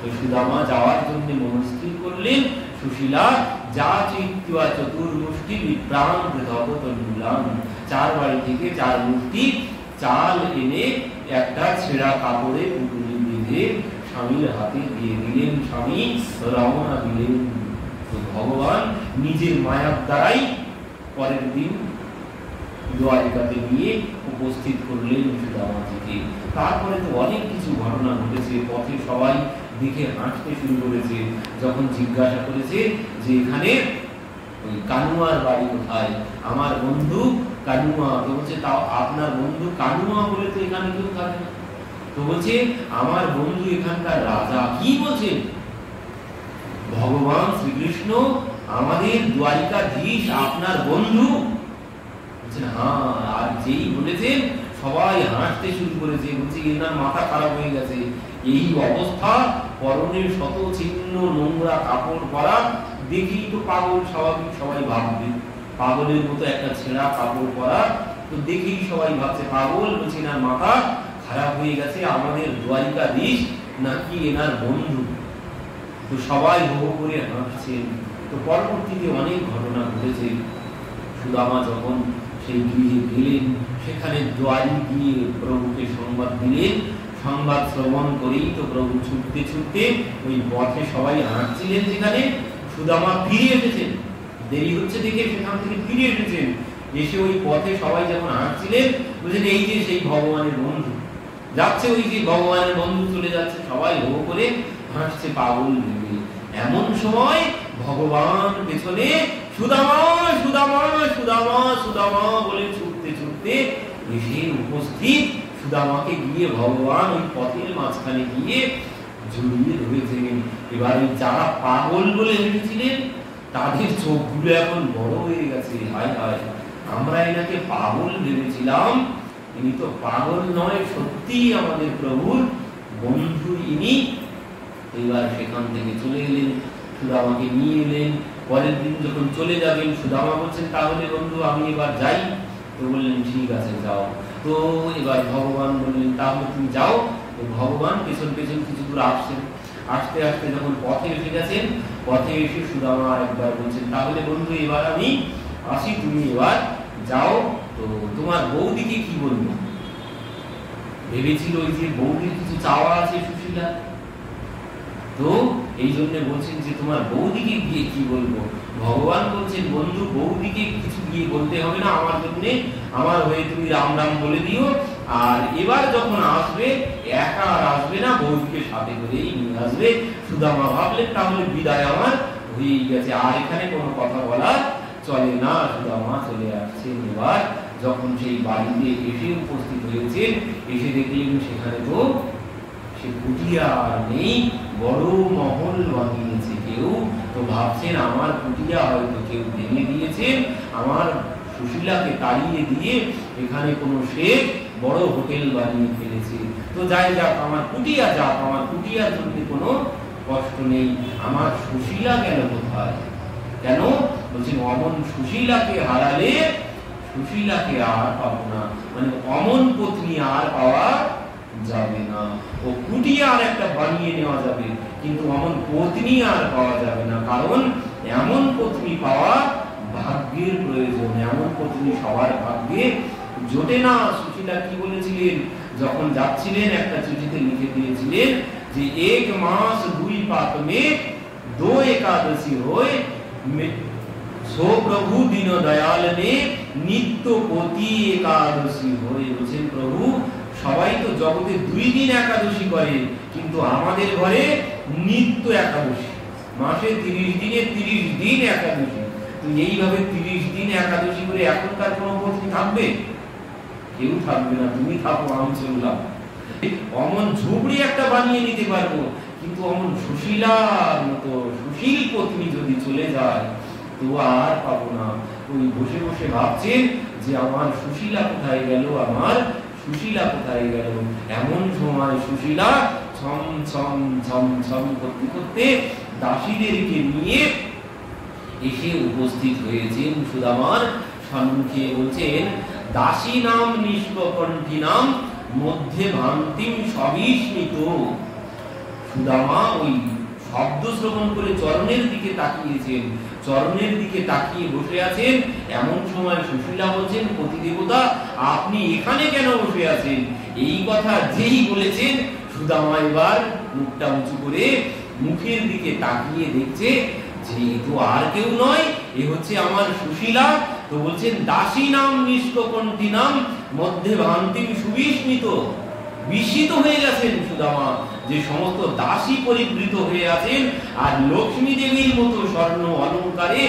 তো সুদামা যাওয়ার জন্য মনস্থির করলেন। সুশীলা যা চিত্তুয়া চতুর্মুষ্টি বিপ্রাণ প্রধবতনুলাম, 4 বাড়ি থেকে 4 মুষ্টি চাল এনে একটা ছেঁড়া কাপড়ে পুটুলি বেঁধে স্বামীর হাতে দিয়ে দিলেন, স্বামী রওনা দিলেন। তো ভগবান নিজের মায়ার দ্বারাই পরের দিন দ্বারিকাতে গিয়ে উপস্থিত করলেন সুদামাজিকে। তারপরে তো অনেক কিছু ঘটনা ঘটেছে, পথে সবাই দেখে হাঁটতে শুরু করেছে। যখন জিজ্ঞাসা করেছে যে এখানে ওই কানুয়ার বাড়ি কোথায়, আমার বন্ধু কানুয়া, তো বলছে তাও আপনার বন্ধু কানুয়া বলে তো এখানে কেউ থাকে না, তো বলছে আমার বন্ধু এখানকার রাজা। কি বলছেন? ভগবান শ্রীকৃষ্ণ আমাদের দ্বারিকাধীশ আপনার বন্ধু? হ্যাঁ। আর যেই বলেছেন সবাই হাসতে শুরু করেছে, বলছে এনার মাথা খারাপ হয়ে গেছে, এই অবস্থা, পরনের শত ছিন্ন নোংরা কাপড় পরা, দেখেই তো পাগল স্বাভাবিক, সবাই ভাববে পাগলের মতো একটা ছেঁড়া কাপড় পরা, তো দেখেই সবাই ভাবছে পাগল। বলছে এনার মাথা খারাপ হয়ে গেছে, আমাদের দ্বারিকাধীশ নাকি এনার বন্ধু। তো সবাই হো করে হাসছেন। তো পরবর্তীতে অনেক ঘটনা ঘটেছে। সুদামা যখন সেই গৃহে গেলেন, সেখানে দ্বারি গিয়ে প্রভুকে সংবাদ দিলেন। সংবাদ শ্রবণ করেই তো প্রভু ছুটতে ছুটতে ওই পথে সবাই হাঁটছিলেন, যেখানে সুদামা ফিরে এসেছেন, দেরি হচ্ছে দেখে সেখান থেকে ফিরে এসেছেন। এসে ওই পথে সবাই যখন হাঁটছিলেন, বুঝলেন এই যে সেই ভগবানের বন্ধু যাচ্ছে, ওই যে ভগবানের বন্ধু চলে যাচ্ছে, সবাই হো করে হাঁটছে পাগল ভেবে। এমন সময় ভগবান পেছনে সুদামা সুদামা সুদামা সুদামা বলে ছুটতে ছুটতে এসে উপস্থিত। সুদামাকে গিয়ে ভগবান ওই পথের মাঝখানে গিয়ে জড়িয়ে ধরেছিলেন। এবার ওই যারা পাগল বলে ভেবেছিলেন, তাদের চোখগুলো এখন বড় হয়ে গেছে। হায় হায়, আমরা এনাকে পাগল ভেবেছিলাম, ইনি তো পাগল নয়, সত্যি আমাদের প্রভুর বন্ধু ইনি। এবার সেখান থেকে চলে এলেন, সুদামাকে নিয়ে এলেন। পরের দিন যখন চলে যাবেন, সুদামা বলছেন তাহলে বন্ধু আমি এবার যাই। তো বললেন ঠিক আছে যাও। তো এবার ভগবান বললেন তাহলে তুমি যাও। তো ভগবান পেছন পেছন কিছু দূর আসছেন, আস্তে আস্তে যখন পথে এসে গেছেন, পথে এসে সুদামা একবার বলছেন, তাহলে বন্ধু এবার আমি আসি, তুমি এবার যাও, তো তোমার বৌদিকে কি বলবো? ভেবেছিল ওই যে বৌদির কিছু চাওয়া আছে সুশীলা, তো এই জন্য বলছেন যে তোমার বৌদিকে গিয়ে কি বলবো? ভগবান বলছেন, বন্ধু বৌদিকে কিছু গিয়ে বলতে হবে না, আমার জন্য আমার হয়ে তুমি রাম রাম বলে দিও। আর এবার যখন আসবে একা আর আসবে না, বৌদিকে সাথে করেই নিয়ে আসবে। সুদামা ভাবলেন তাহলে বিদায় আমার হয়ে গেছে, আর এখানে কোনো কথা বলা চলে না। সুদামা চলে আসছেন। এবার যখন সেই বাড়িতে এসে উপস্থিত হয়েছেন, এসে দেখলেন সেখানে তো সে কুটিয়া আর নেই, বড় মহল বানিয়েছে কেউ। তো ভাবছেন আমার কুটিয়া হয়তো কেউ ভেঙে দিয়েছেন, আমার সুশীলাকে তাড়িয়ে দিয়ে এখানে কোনো শেখ বড় হোটেল বানিয়ে ফেলেছে। তো যাই যাক, আমার কুটিয়া যাক, আমার কুটিয়ার জন্য কোনো কষ্ট নেই। আমার সুশীলা গেল কোথায়? কেন বলছেন, অমন সুশীলাকে হারালে সুশীলাকে আর পাবো না, মানে অমন পত্নী আর পাওয়া যাবে না। ও কুটিয়া আর একটা বানিয়ে নেওয়া যাবে, কিন্তু অমন পত্নী আর পাওয়া যাবে না, কারণ এমন পত্নী পাওয়া ভাগ্যের প্রয়োজন। এমন পত্নী সবার ভাগ্যে জোটে না। সুশীলা কি বলেছিলেন যখন যাচ্ছিলেন? একটা চিঠিতে লিখে দিয়েছিলেন যে 1 মাস 2 পাত মে 2 एकादशी होय, सो प्रभु दीन दयाल ने नित्य पति एकादशी होय। বলছেন প্রভু সবাই তো জগতে 2 দিন একাদশী করে, কিন্তু আমাদের ঘরে নিত্য একাদশী, মাসে 30 দিনে 30 দিন একাদশী। তো এইভাবে 30 দিন একাদশী করে এখনকার কোন পত্নী থাকবে? কেউ থাকবে না। তুমি থাকো, আমি চললাম। অমন ঝুপড়ি একটা বানিয়ে নিতে পারবো, কিন্তু অমন সুশীলার মতো সুশীল পত্নী যদি চলে যায় তো আর পাবো না। ওই বসে বসে ভাবছেন যে আমার সুশীলা কোথায় গেল, আমার সুশীলা কোথায় গেল। এমন সময় সুশীলা ছম ছম ছম ছম করতে করতে দাসীদেরকে নিয়ে এসে উপস্থিত হয়েছেন সুদামার সম্মুখে। বলছেন, দাসী নাম নিষ্কণ্ঠী নাম মধ্যে ভান্তিম সবিস্মিত। সুদামা ওই শব্দ শ্রবণ করে চরণের দিকে তাকিয়েছেন, চরণের দিকে তাকিয়ে বসে আছেন। এমন সময় সুশীলা বলছেন, পতিদেবতা আপনি এখানে কেন বসে আছেন? এই কথা যেই বলেছেন, সুদামা এবার মুখটা উঁচু করে মুখের দিকে তাকিয়ে দেখছে যে এ তো আর কেউ নয়, এ হচ্ছে আমার সুশীলা। তো বলছেন, দাসী নাম নিষ্কণ্ঠী নাম মধ্যে ভান্তিম সুবিস্মিত। বিস্মিত হয়ে গেছেন সুদামা যে সমস্ত দাসী পরিবৃত হয়ে আছেন, আর লক্ষ্মী দেবীর মতো স্বর্ণ অলঙ্কারে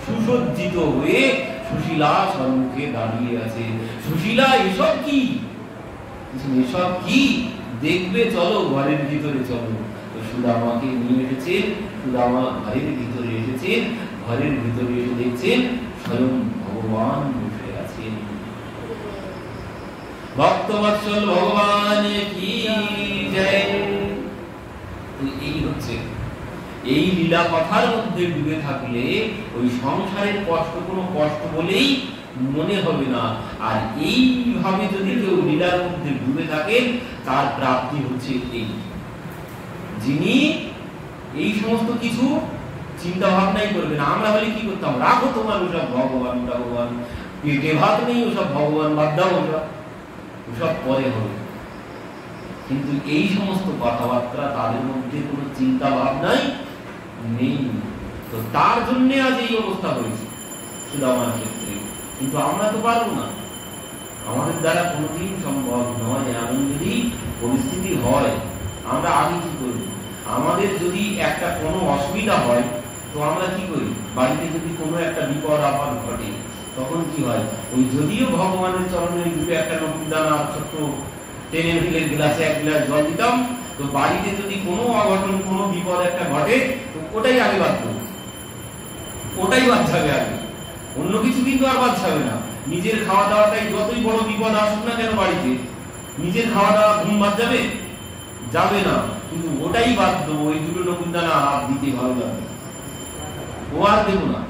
সুসজ্জিত হয়ে সুশীলা সম্মুখে দাঁড়িয়ে আছে। সুশীলা এসব কি? এসব কি দেখবে? চলো ঘরের ভিতরে চলো। তো সুদামাকে নিয়ে এসেছেন, সুদামা ঘরের ভিতরে এসেছেন। ঘরের ভিতরে এসে দেখছেন স্বয়ং ভগবান বসে আছেন। ভক্তবৎসল ভগবান কি জয়। এই হচ্ছে এই লীলা কথার মধ্যে ডুবে থাকলে ওই সংসারের কষ্ট কোনো কষ্ট বলেই মনে হবে না। আর এইভাবে যদি কেউ লীলার মধ্যে ডুবে থাকেন, তার প্রাপ্তি হচ্ছে এই, যিনি এই সমস্ত কিছু চিন্তা ভাবনাই করবেন। আমরা হলে কি করতাম? রাখো তোমার ওসব ভগবান ভগবান, পেটে ভাত নেই, ওসব ভগবান বাদ দাও, ওসব পরে হবে। কিন্তু এই সমস্ত কথাবার্তা তাদের মধ্যে কোনো চিন্তা ভাবনাই নেই। তো তার জন্য আজ এই অবস্থা হয়েছে সুদামার ক্ষেত্রে। কিন্তু আমরা তো পারবো না, আমাদের দ্বারা কোনোদিন সম্ভব নয়। এমন যদি পরিস্থিতি হয়, আমরা আগে কি করব? আমাদের যদি একটা কোনো অসুবিধা হয়, তো আমরা কি করি? বাড়িতে যদি কোনো একটা বিপদ আপদ ঘটে, তখন কি হয়? ওই যদিও ভগবানের চরণে দুটো একটা নতুন দানা ছোট্ট টেনে ফেলে গ্লাসে 1 গ্লাস জল দিতাম, তো বাড়িতে যদি কোনো অঘটন কোনো বিপদ একটা ঘটে, তো ওটাই আগে বাদ দেবো, ওটাই বাদ যাবে আগে, অন্য কিছু কিন্তু আর বাদ যাবে না। নিজের খাওয়া দাওয়াটাই, যতই বড় বিপদ আসুক না কেন বাড়িতে, নিজের খাওয়া দাওয়া ঘুম বাদ যাবে? যাবে না, কিন্তু ওটাই বাদ দেবো। ওই দুটো নতুন দানা হাত দিতে ভালো লাগবে, ও আর দেবো না,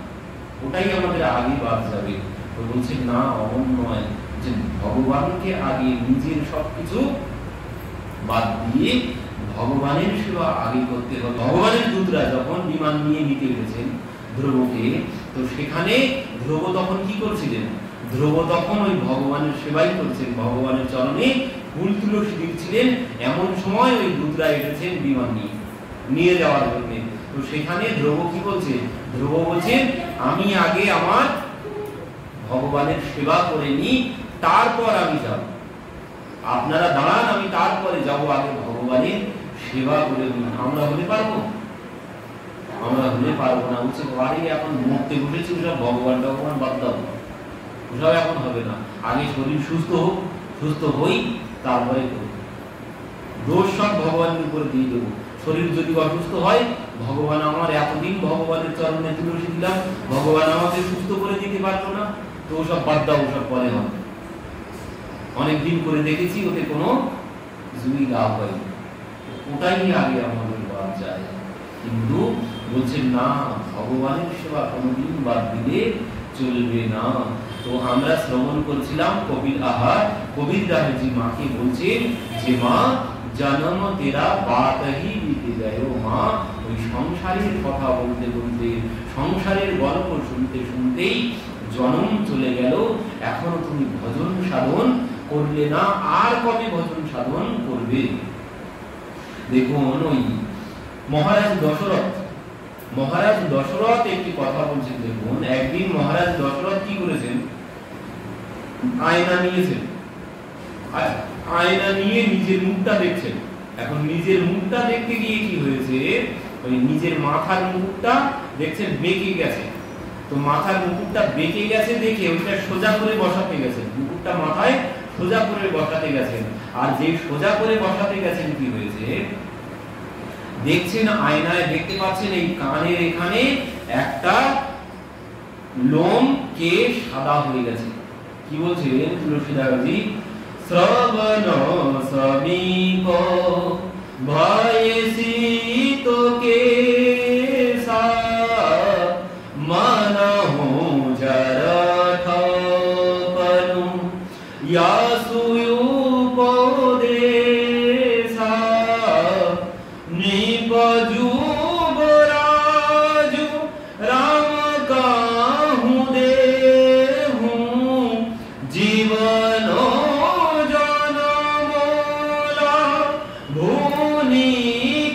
ওটাই আমাদের আগে বাদ যাবে। তো বলছে না, অমন নয়, যে ভগবানকে আগে নিজের সবকিছু বাদ দিয়ে ভগবানের সেবা আগে করতে হবে। ভগবানের দূতরা যখন বিমান নিয়ে নিতে গেছেন ধ্রুবকে, তো সেখানে ধ্রুব তখন কি করছিলেন? ধ্রুব তখন ওই ভগবানের সেবাই করছেন, ভগবানের চরণে ফুল তুলসী দিচ্ছিলেন। এমন সময় ওই দূতরা এসেছেন বিমান নিয়ে যাওয়ার জন্য। তো সেখানে ধ্রুব কি বলছে? ধ্রুব বলছেন, আমি আগে আমার ভগবানের সেবা করে নি, তারপর আমি যাব। আপনারা দাঁড়ান, আমি তারপরে যাব, আগে ভগবানের সেবা করে নি। আমরা হলে পারবো? আমরা হলে পারবো না। বলছে বাড়ি এখন মরতে বসেছি, ওসব ভগবান ভগবান বাদ দাও, ওসব এখন হবে না। আগে শরীর সুস্থ হোক, সুস্থ হই, তারপরে করব। দোষ সব ভগবানের উপরে দিয়ে দেবো। শরীর যদি অসুস্থ হয়, ভগবান আমার এতদিন ভগবানের চরণে তুলসী দিলাম, ভগবান আমাকে সুস্থ করে দিতে পারবো না, তো ওসব বাদ দাও, ওসব পরে হবে। অনেকদিন করে দেখেছি, ওতে কোনো জুই লাভ হয়নি, ওটাই আগে আমাদের বাদ যায়। কিন্তু বলছেন না, ভগবানের সেবা কোনোদিন বাদ দিলে চলবে না। তো আমরা শ্রবণ করছিলাম কবির আহার, কবির দাহজি মাকে বলছেন যে মা জন্ম তেরা বাত হি বিতে যায়। ও মা, ওই সংসারের কথা বলতে বলতে, সংসারের গল্প শুনতে শুনতেই জন্ম চলে গেল। এখনো তুমি ভজন সাধন করলে না, আর কবে ভজন সাধন করবে? দেখুন ওই মহারাজ দশরথ একটি কথা বলছেন। দেখুন একদিন মহারাজ দশরথ কি করেছেন? আয়না নিয়েছেন, আয়না নিয়ে নিজের মুখটা দেখছেন। এখন নিজের মুখটা দেখতে গিয়ে কি হয়েছে? ওই নিজের মাথার মুকুটটা দেখছেন বেঁকে গেছে। তো মাথার মুকুটটা বেঁকে গেছে দেখে ওইটা সোজা করে বসাতে গেছেন, মুকুটটা মাথায় সোজা করে বসাতে গেছেন। আর যে সোজা করে বসাতে গেছেন কি হয়েছে? দেখছেন আয়নায় দেখতে পাচ্ছেন এই কানের এখানে একটা লোম কে সাদা হয়ে গেছে। কি বলছেন তুলসীদাসজি? শ্রবণ সমীপ ভয়সি তোকে সা মানহু জরঠপনু ইয়াসুয়ুপদেশা নিপজুবরাজু রাম কাহু দেহু জীবন জনমলা ভুনি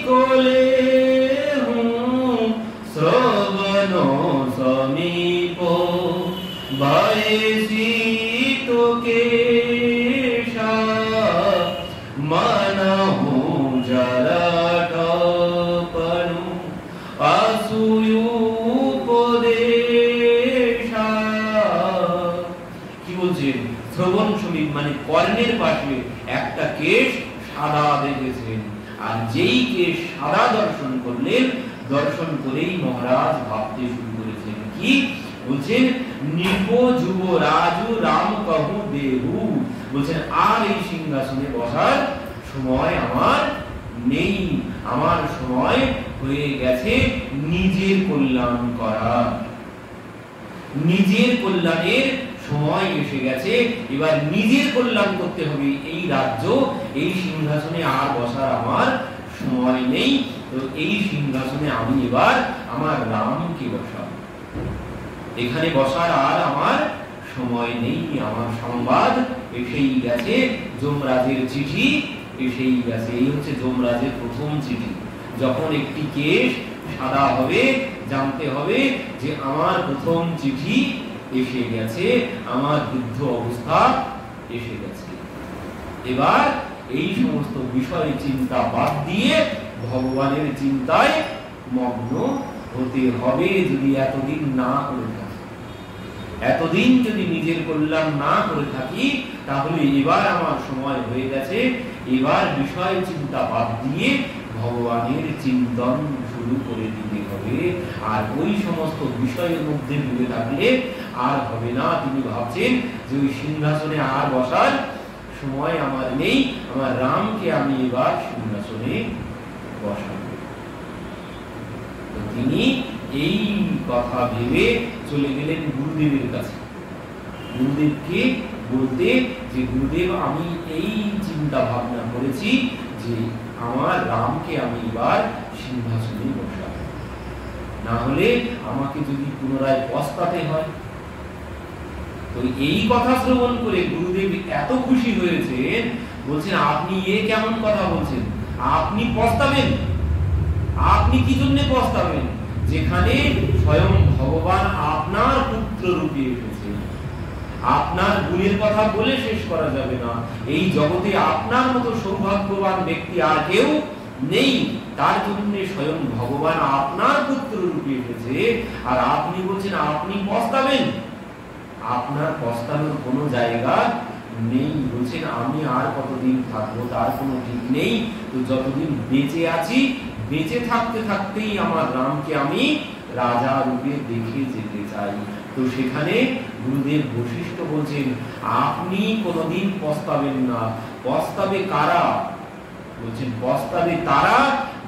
কোলেহু শ্রবণ সমীপ ভয়সি তোকে সা মানহু জরঠপনু আসুয়ুপদেশা। কি বলছেন? শ্রবণ সমীপ মানে কর্ণের পাশে একটা কেশ সাদা দেখেছেন। আর যেই কেশ সাদা দর্শন করলেন, দর্শন করেই মহারাজ ভাবতে শুরু করেছেন। কি বলছেন? নিপ যুবরাজু রাম কাহু দেহু। বলছেন আর এই সিংহাসনে বসার সময় আমার নেই, আমার সময় হয়ে গেছে নিজের কল্যাণ করা, নিজের কল্যাণের সময় এসে গেছে। এবার নিজের কল্যাণ করতে হবে। এই রাজ্য, এই সিংহাসনে আর বসার আমার সময় নেই। তো এই সিংহাসনে আমি এবার আমার রামকে বসাবো। এখানে বসার আর আমার সময় নেই। আমার সংবাদ এসেই গেছে, যমরাজের চিঠি এসেই গেছে। এই হচ্ছে যমরাজের প্রথম চিঠি। যখন একটি কেশ সাদা হবে, জানতে হবে যে আমার প্রথম চিঠি এসে গেছে, আমার বৃদ্ধ অবস্থা এসে গেছে। এবার এই সমস্ত বিষয় চিন্তা বাদ দিয়ে ভগবানের চিন্তায় মগ্ন হতে হবে। যদি এতদিন না করে থাকি, এতদিন যদি নিজের কল্যাণ না করে থাকি, তাহলে এবার আমার সময় হয়ে গেছে। এবার বিষয় চিন্তা বাদ দিয়ে ভগবানের চিন্তন শুরু করে দিতে হবে। আর ওই সমস্ত বিষয়ের মধ্যে ডুবে থাকলে আর হবে না। তিনি ভাবছেন যে ওই সিংহাসনে আর বসার সময় আমার নেই, আমার রামকে আমি এবার সিংহাসনে বসাবো। তিনি এই কথা ভেবে চলে গেলেন গুরুদেবের কাছে। গুরুদেবকে বলতে যে গুরুদেব, আমি এই চিন্তা ভাবনা করেছি যে আমার রামকে আমি এবার সিংহাসনে বসাবো, না হলে আমাকে যদি পুনরায় পস্তাতে হয়। তো এই কথা শ্রবণ করে গুরুদেব এত খুশি হয়েছেন, বলছেন আপনি এ কেমন কথা বলছেন, আপনি পস্তাবেন? আপনি কি জন্য পস্তাবেন? যেখানে স্বয়ং ভগবান আপনার পুত্র রূপে এসেছে। আপনার গুণের কথা বলে শেষ করা যাবে না। এই জগতে আপনার মতো সৌভাগ্যবান ব্যক্তি আর কেউ নেই। তার জন্য স্বয়ং ভগবান আপনার পুত্র রূপে এসেছে, আর আপনি বলছেন আপনি পস্তাবেন? আপনার পস্তানোর কোনো জায়গা নেই। বলছেন আমি আর কতদিন থাকবো তার কোনো ঠিক নেই। তো যতদিন বেঁচে আছি, বেঁচে থাকতে থাকতেই আমার রামকে আমি রাজা রূপে দেখে যেতে চাই। তো সেখানে গুরুদেব বশিষ্ঠ বলছেন আপনি কোনোদিন পস্তাবেন না। পস্তাবে কারা? বলছেন পস্তাবে তারা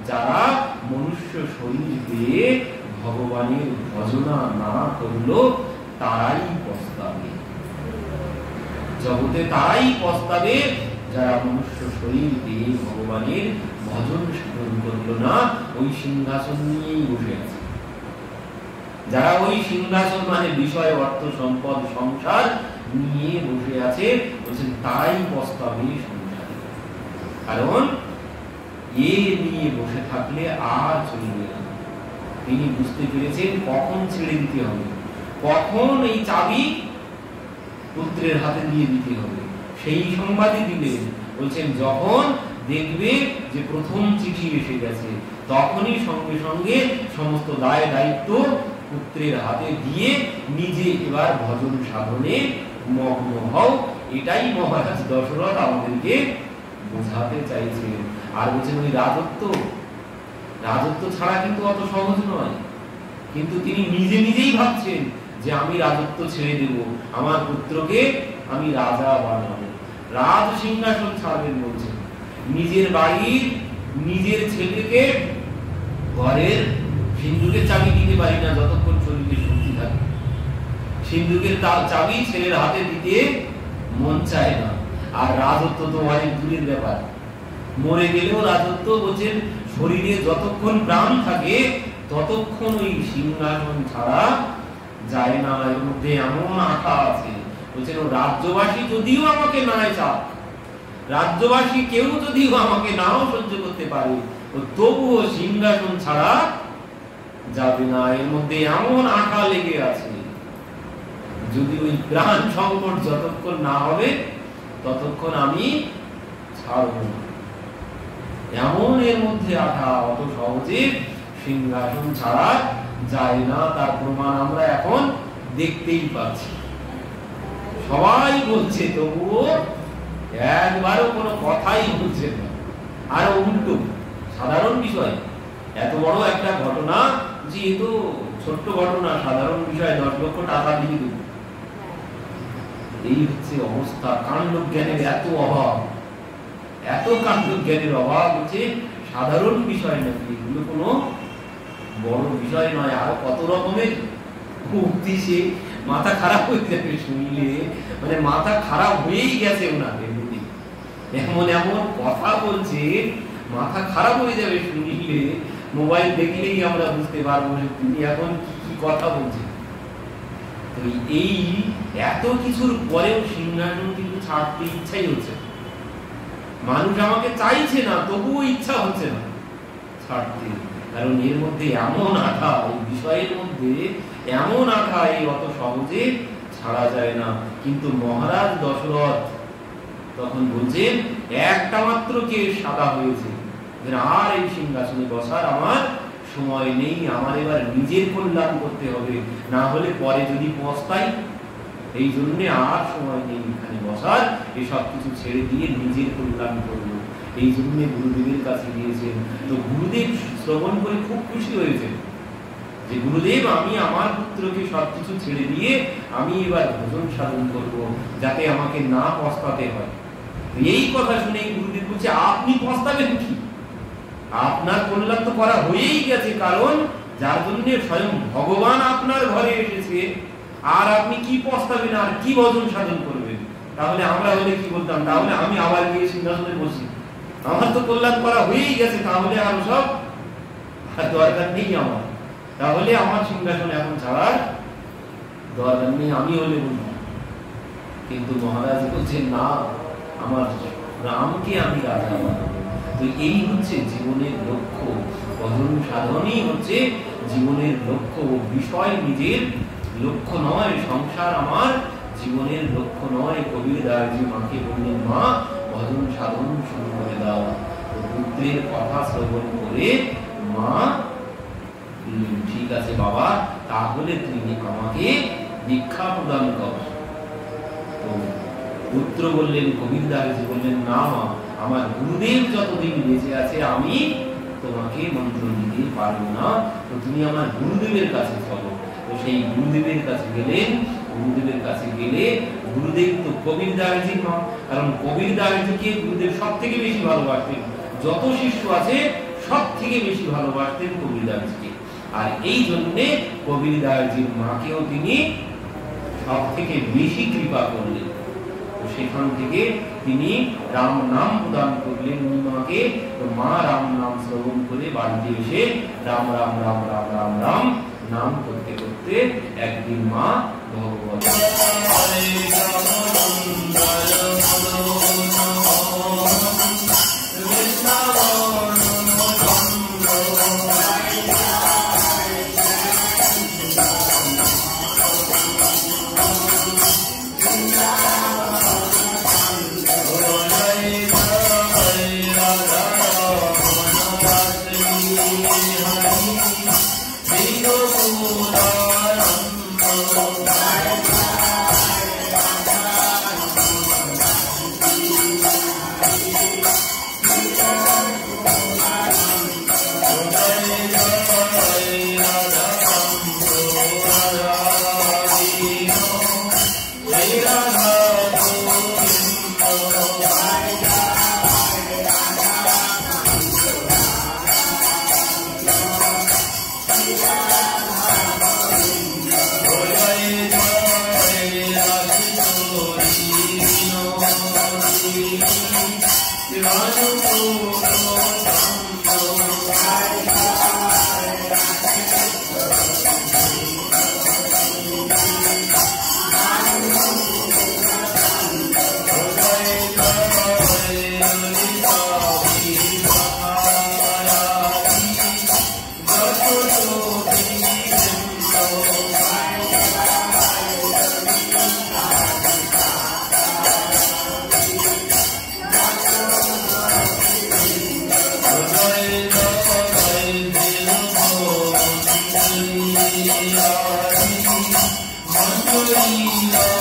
যারা মনুষ্য শরীর পেয়ে ভগবানের ভজনা না করলো, তারাই পস্তাবে। জগতে তারাই পস্তাবে যারা মনুষ্য শরীর পেয়ে ভগবানের ভজন সাধন করলো না, ওই সিংহাসন নিয়েই বসে আছে। যারা ওই সিংহাসন মানে বিষয়, অর্থ, সম্পদ, সংসার নিয়ে বসে আছে, বলছেন তারাই পস্তাবে সংসারে। কারণ এ নিয়ে বসে থাকলে আর চলবে না। তিনি বুঝতে পেরেছেন কখন ছেড়ে দিতে হবে, কখন এই চাবি পুত্রের হাতে দিয়ে দিতে হবে। সেই সংবাদই দিলেন। বলছেন যখন দেখবে যে প্রথম চিঠি এসে গেছে, তখনই সঙ্গে সঙ্গে সমস্ত দায় দায়িত্ব পুত্রের হাতে দিয়ে নিজে এবার ভজন সাধনে মগ্ন হও। এটাই মহারাজ দশরথ আমাদেরকে বোঝাতে চাইছেন। আর বলছেন ওই রাজত্ব ছাড়া কিন্তু অত সহজ নয়। কিন্তু তিনি নিজে নিজেই ভাবছেন যে আমি রাজত্ব ছেড়ে দেব, আমার পুত্রকে আমি রাজা বানাবো, রাজ সিংহাসন ছাড়বেন বলছেন। নিজের বাড়ির নিজের ছেলেকে ঘরের সিন্ধুকের চাবি দিতে পারি না যতক্ষণ শরীরে শক্তি থাকে। সিন্ধুকের চাবি ছেলের হাতে দিতে মন চায় না। আর রাজত্ব তো অনেক দূরের ব্যাপার। মরে গেলেও রাজত্ব বলছেন শরীরে যতক্ষণ প্রাণ থাকে ততক্ষণ ওই সিংহাসন ছাড়া যায় না। এর মধ্যে এমন আশা আছে, বলছেন ও রাজ্যবাসী যদিও আমাকে নাই চাপ, রাজ্যবাসী কেউ যদিও আমাকে নাও সহ্য করতে পারে, তবুও সিংহাসন ছাড়া যাবে না। এর মধ্যে এমন আশা লেগে আছে, যদি ওই প্রাণ সংকট যতক্ষণ না হবে ততক্ষণ আমি ছাড়ব না। এমন এর মধ্যে আশা, অত সহজে সিংহাসন ছাড়া যায় না। তার প্রমাণ আমরা এখন দেখতেই পাচ্ছি। সবাই বলছে তবুও একবারও কোনো কথাই বলছে না। আর উল্টো সাধারণ বিষয়, এত বড় একটা ঘটনা, যে এ তো ছোট্ট ঘটনা, সাধারণ বিষয়, 10 লক্ষ টাকা দিয়ে দেব। এই হচ্ছে অবস্থা। কাণ্ড জ্ঞানের এত অভাব, এত কাণ্ড জ্ঞানের অভাব হচ্ছে। সাধারণ বিষয় নাকি এগুলো কোনো বড় বিষয় নয়। আর কত রকমের উক্তি, সে মাথা খারাপ হয়ে যাবে শুনলে, মানে মাথা খারাপ হয়েই গেছে ওনার। এমন এমন কথা বলছে, মাথা খারাপ হয়ে যাবে শুনলে। মোবাইল দেখলেই আমরা বুঝতে পারবো তিনি এখন কি কথা বলছেন। তো এই এত কিছুর পরেও সিংহাসন কিন্তু ছাড়তে ইচ্ছাই হচ্ছে। মানুষ আমাকে চাইছে না, তবুও ইচ্ছা হচ্ছে না ছাড়তে। কারণ এর মধ্যে এমন আঠা, এই বিষয়ের মধ্যে এমন আঠা, এই অত সহজে ছাড়া যায় না। কিন্তু মহারাজ দশরথ তখন বলছেন একটা মাত্র কেস সাদা হয়েছে, আর এই সিংহাসনে বসার আমার সময় নেই। আমার এবার নিজের কল্যাণ করতে হবে, না হলে পরে যদি পস্তাই। এই জন্য আর সময় নেই এখানে বসার, এসব কিছু ছেড়ে দিয়ে নিজের কল্যাণ করবো। এই জন্য গুরুদেবের কাছে গিয়েছেন। তো গুরুদেব শ্রবণ করে খুব খুশি হয়েছেন যে গুরুদেব আমি আমার পুত্রকে সবকিছু ছেড়ে দিয়ে আমি এবার ভজন সাধন করব, যাতে আমাকে না পস্তাতে হয়। এই কথা শুনে গুরুদেব বলছে আপনি পস্তাবেন কি? আপনার কল্যাণ তো করা হয়েই গেছে। কারণ যার জন্য স্বয়ং ভগবান আপনার ঘরে এসেছে, আর আপনি কি পস্তাবেন, আর কি ভজন সাধন করবেন? তাহলে আমরা হলে কি বলতাম, তাহলে আমি আবার গিয়ে সিংহাসনে বসি, আমার তো কল্যাণ করা হয়েই গেছে, তাহলে আর সব দরকার নেই আমার, তাহলে আমার সিংহাসন এখন ছাড়ার দরকার নেই, আমি হলে বলবো। কিন্তু মহারাজ বলছেন না, আমার রামকে আমি রাজা বানাবো। তো এই হচ্ছে জীবনের লক্ষ্য, ভজন সাধনই হচ্ছে জীবনের লক্ষ্য। বিষয় নিজের লক্ষ্য নয়, সংসার আমার জীবনের লক্ষ্য নয়। কবির দাসজি মাকে বললেন, মা ভজন সাধন শুরু করে দাও। পুত্রের কথা শ্রবণ করে মা ঠিক আছে বাবা, তাহলে তুমি আমাকে দীক্ষা প্রদান কর। তো পুত্র বললেন, কবির দাসজি বললেন, না মা, আমার গুরুদেব যতদিন বেঁচে আছে আমি তোমাকে মন্ত্র দিতে পারবো না, তো তুমি আমার গুরুদেবের কাছে চলো। তো সেই গুরুদেবের কাছে গেলেন। গুরুদেবের কাছে গেলে গুরুদেব তো কবির দাসজির মা, কারণ কবির দাসজিকে গুরুদেব সব থেকে বেশি ভালোবাসতেন, যত শিষ্য আছে সব থেকে বেশি ভালোবাসতেন কবির দাসজিকে। আর এই জন্যে কবির দাসজির মাকেও তিনি সব থেকে বেশি কৃপা করলেন। সেখান থেকে তিনি রাম নাম প্রদান করলেন মাকে। তো মা রাম নাম শ্রবণ করে বাড়িতে এসে রাম রাম রাম রাম রাম রাম নাম করতে করতে একদিন মা ভগবত Hare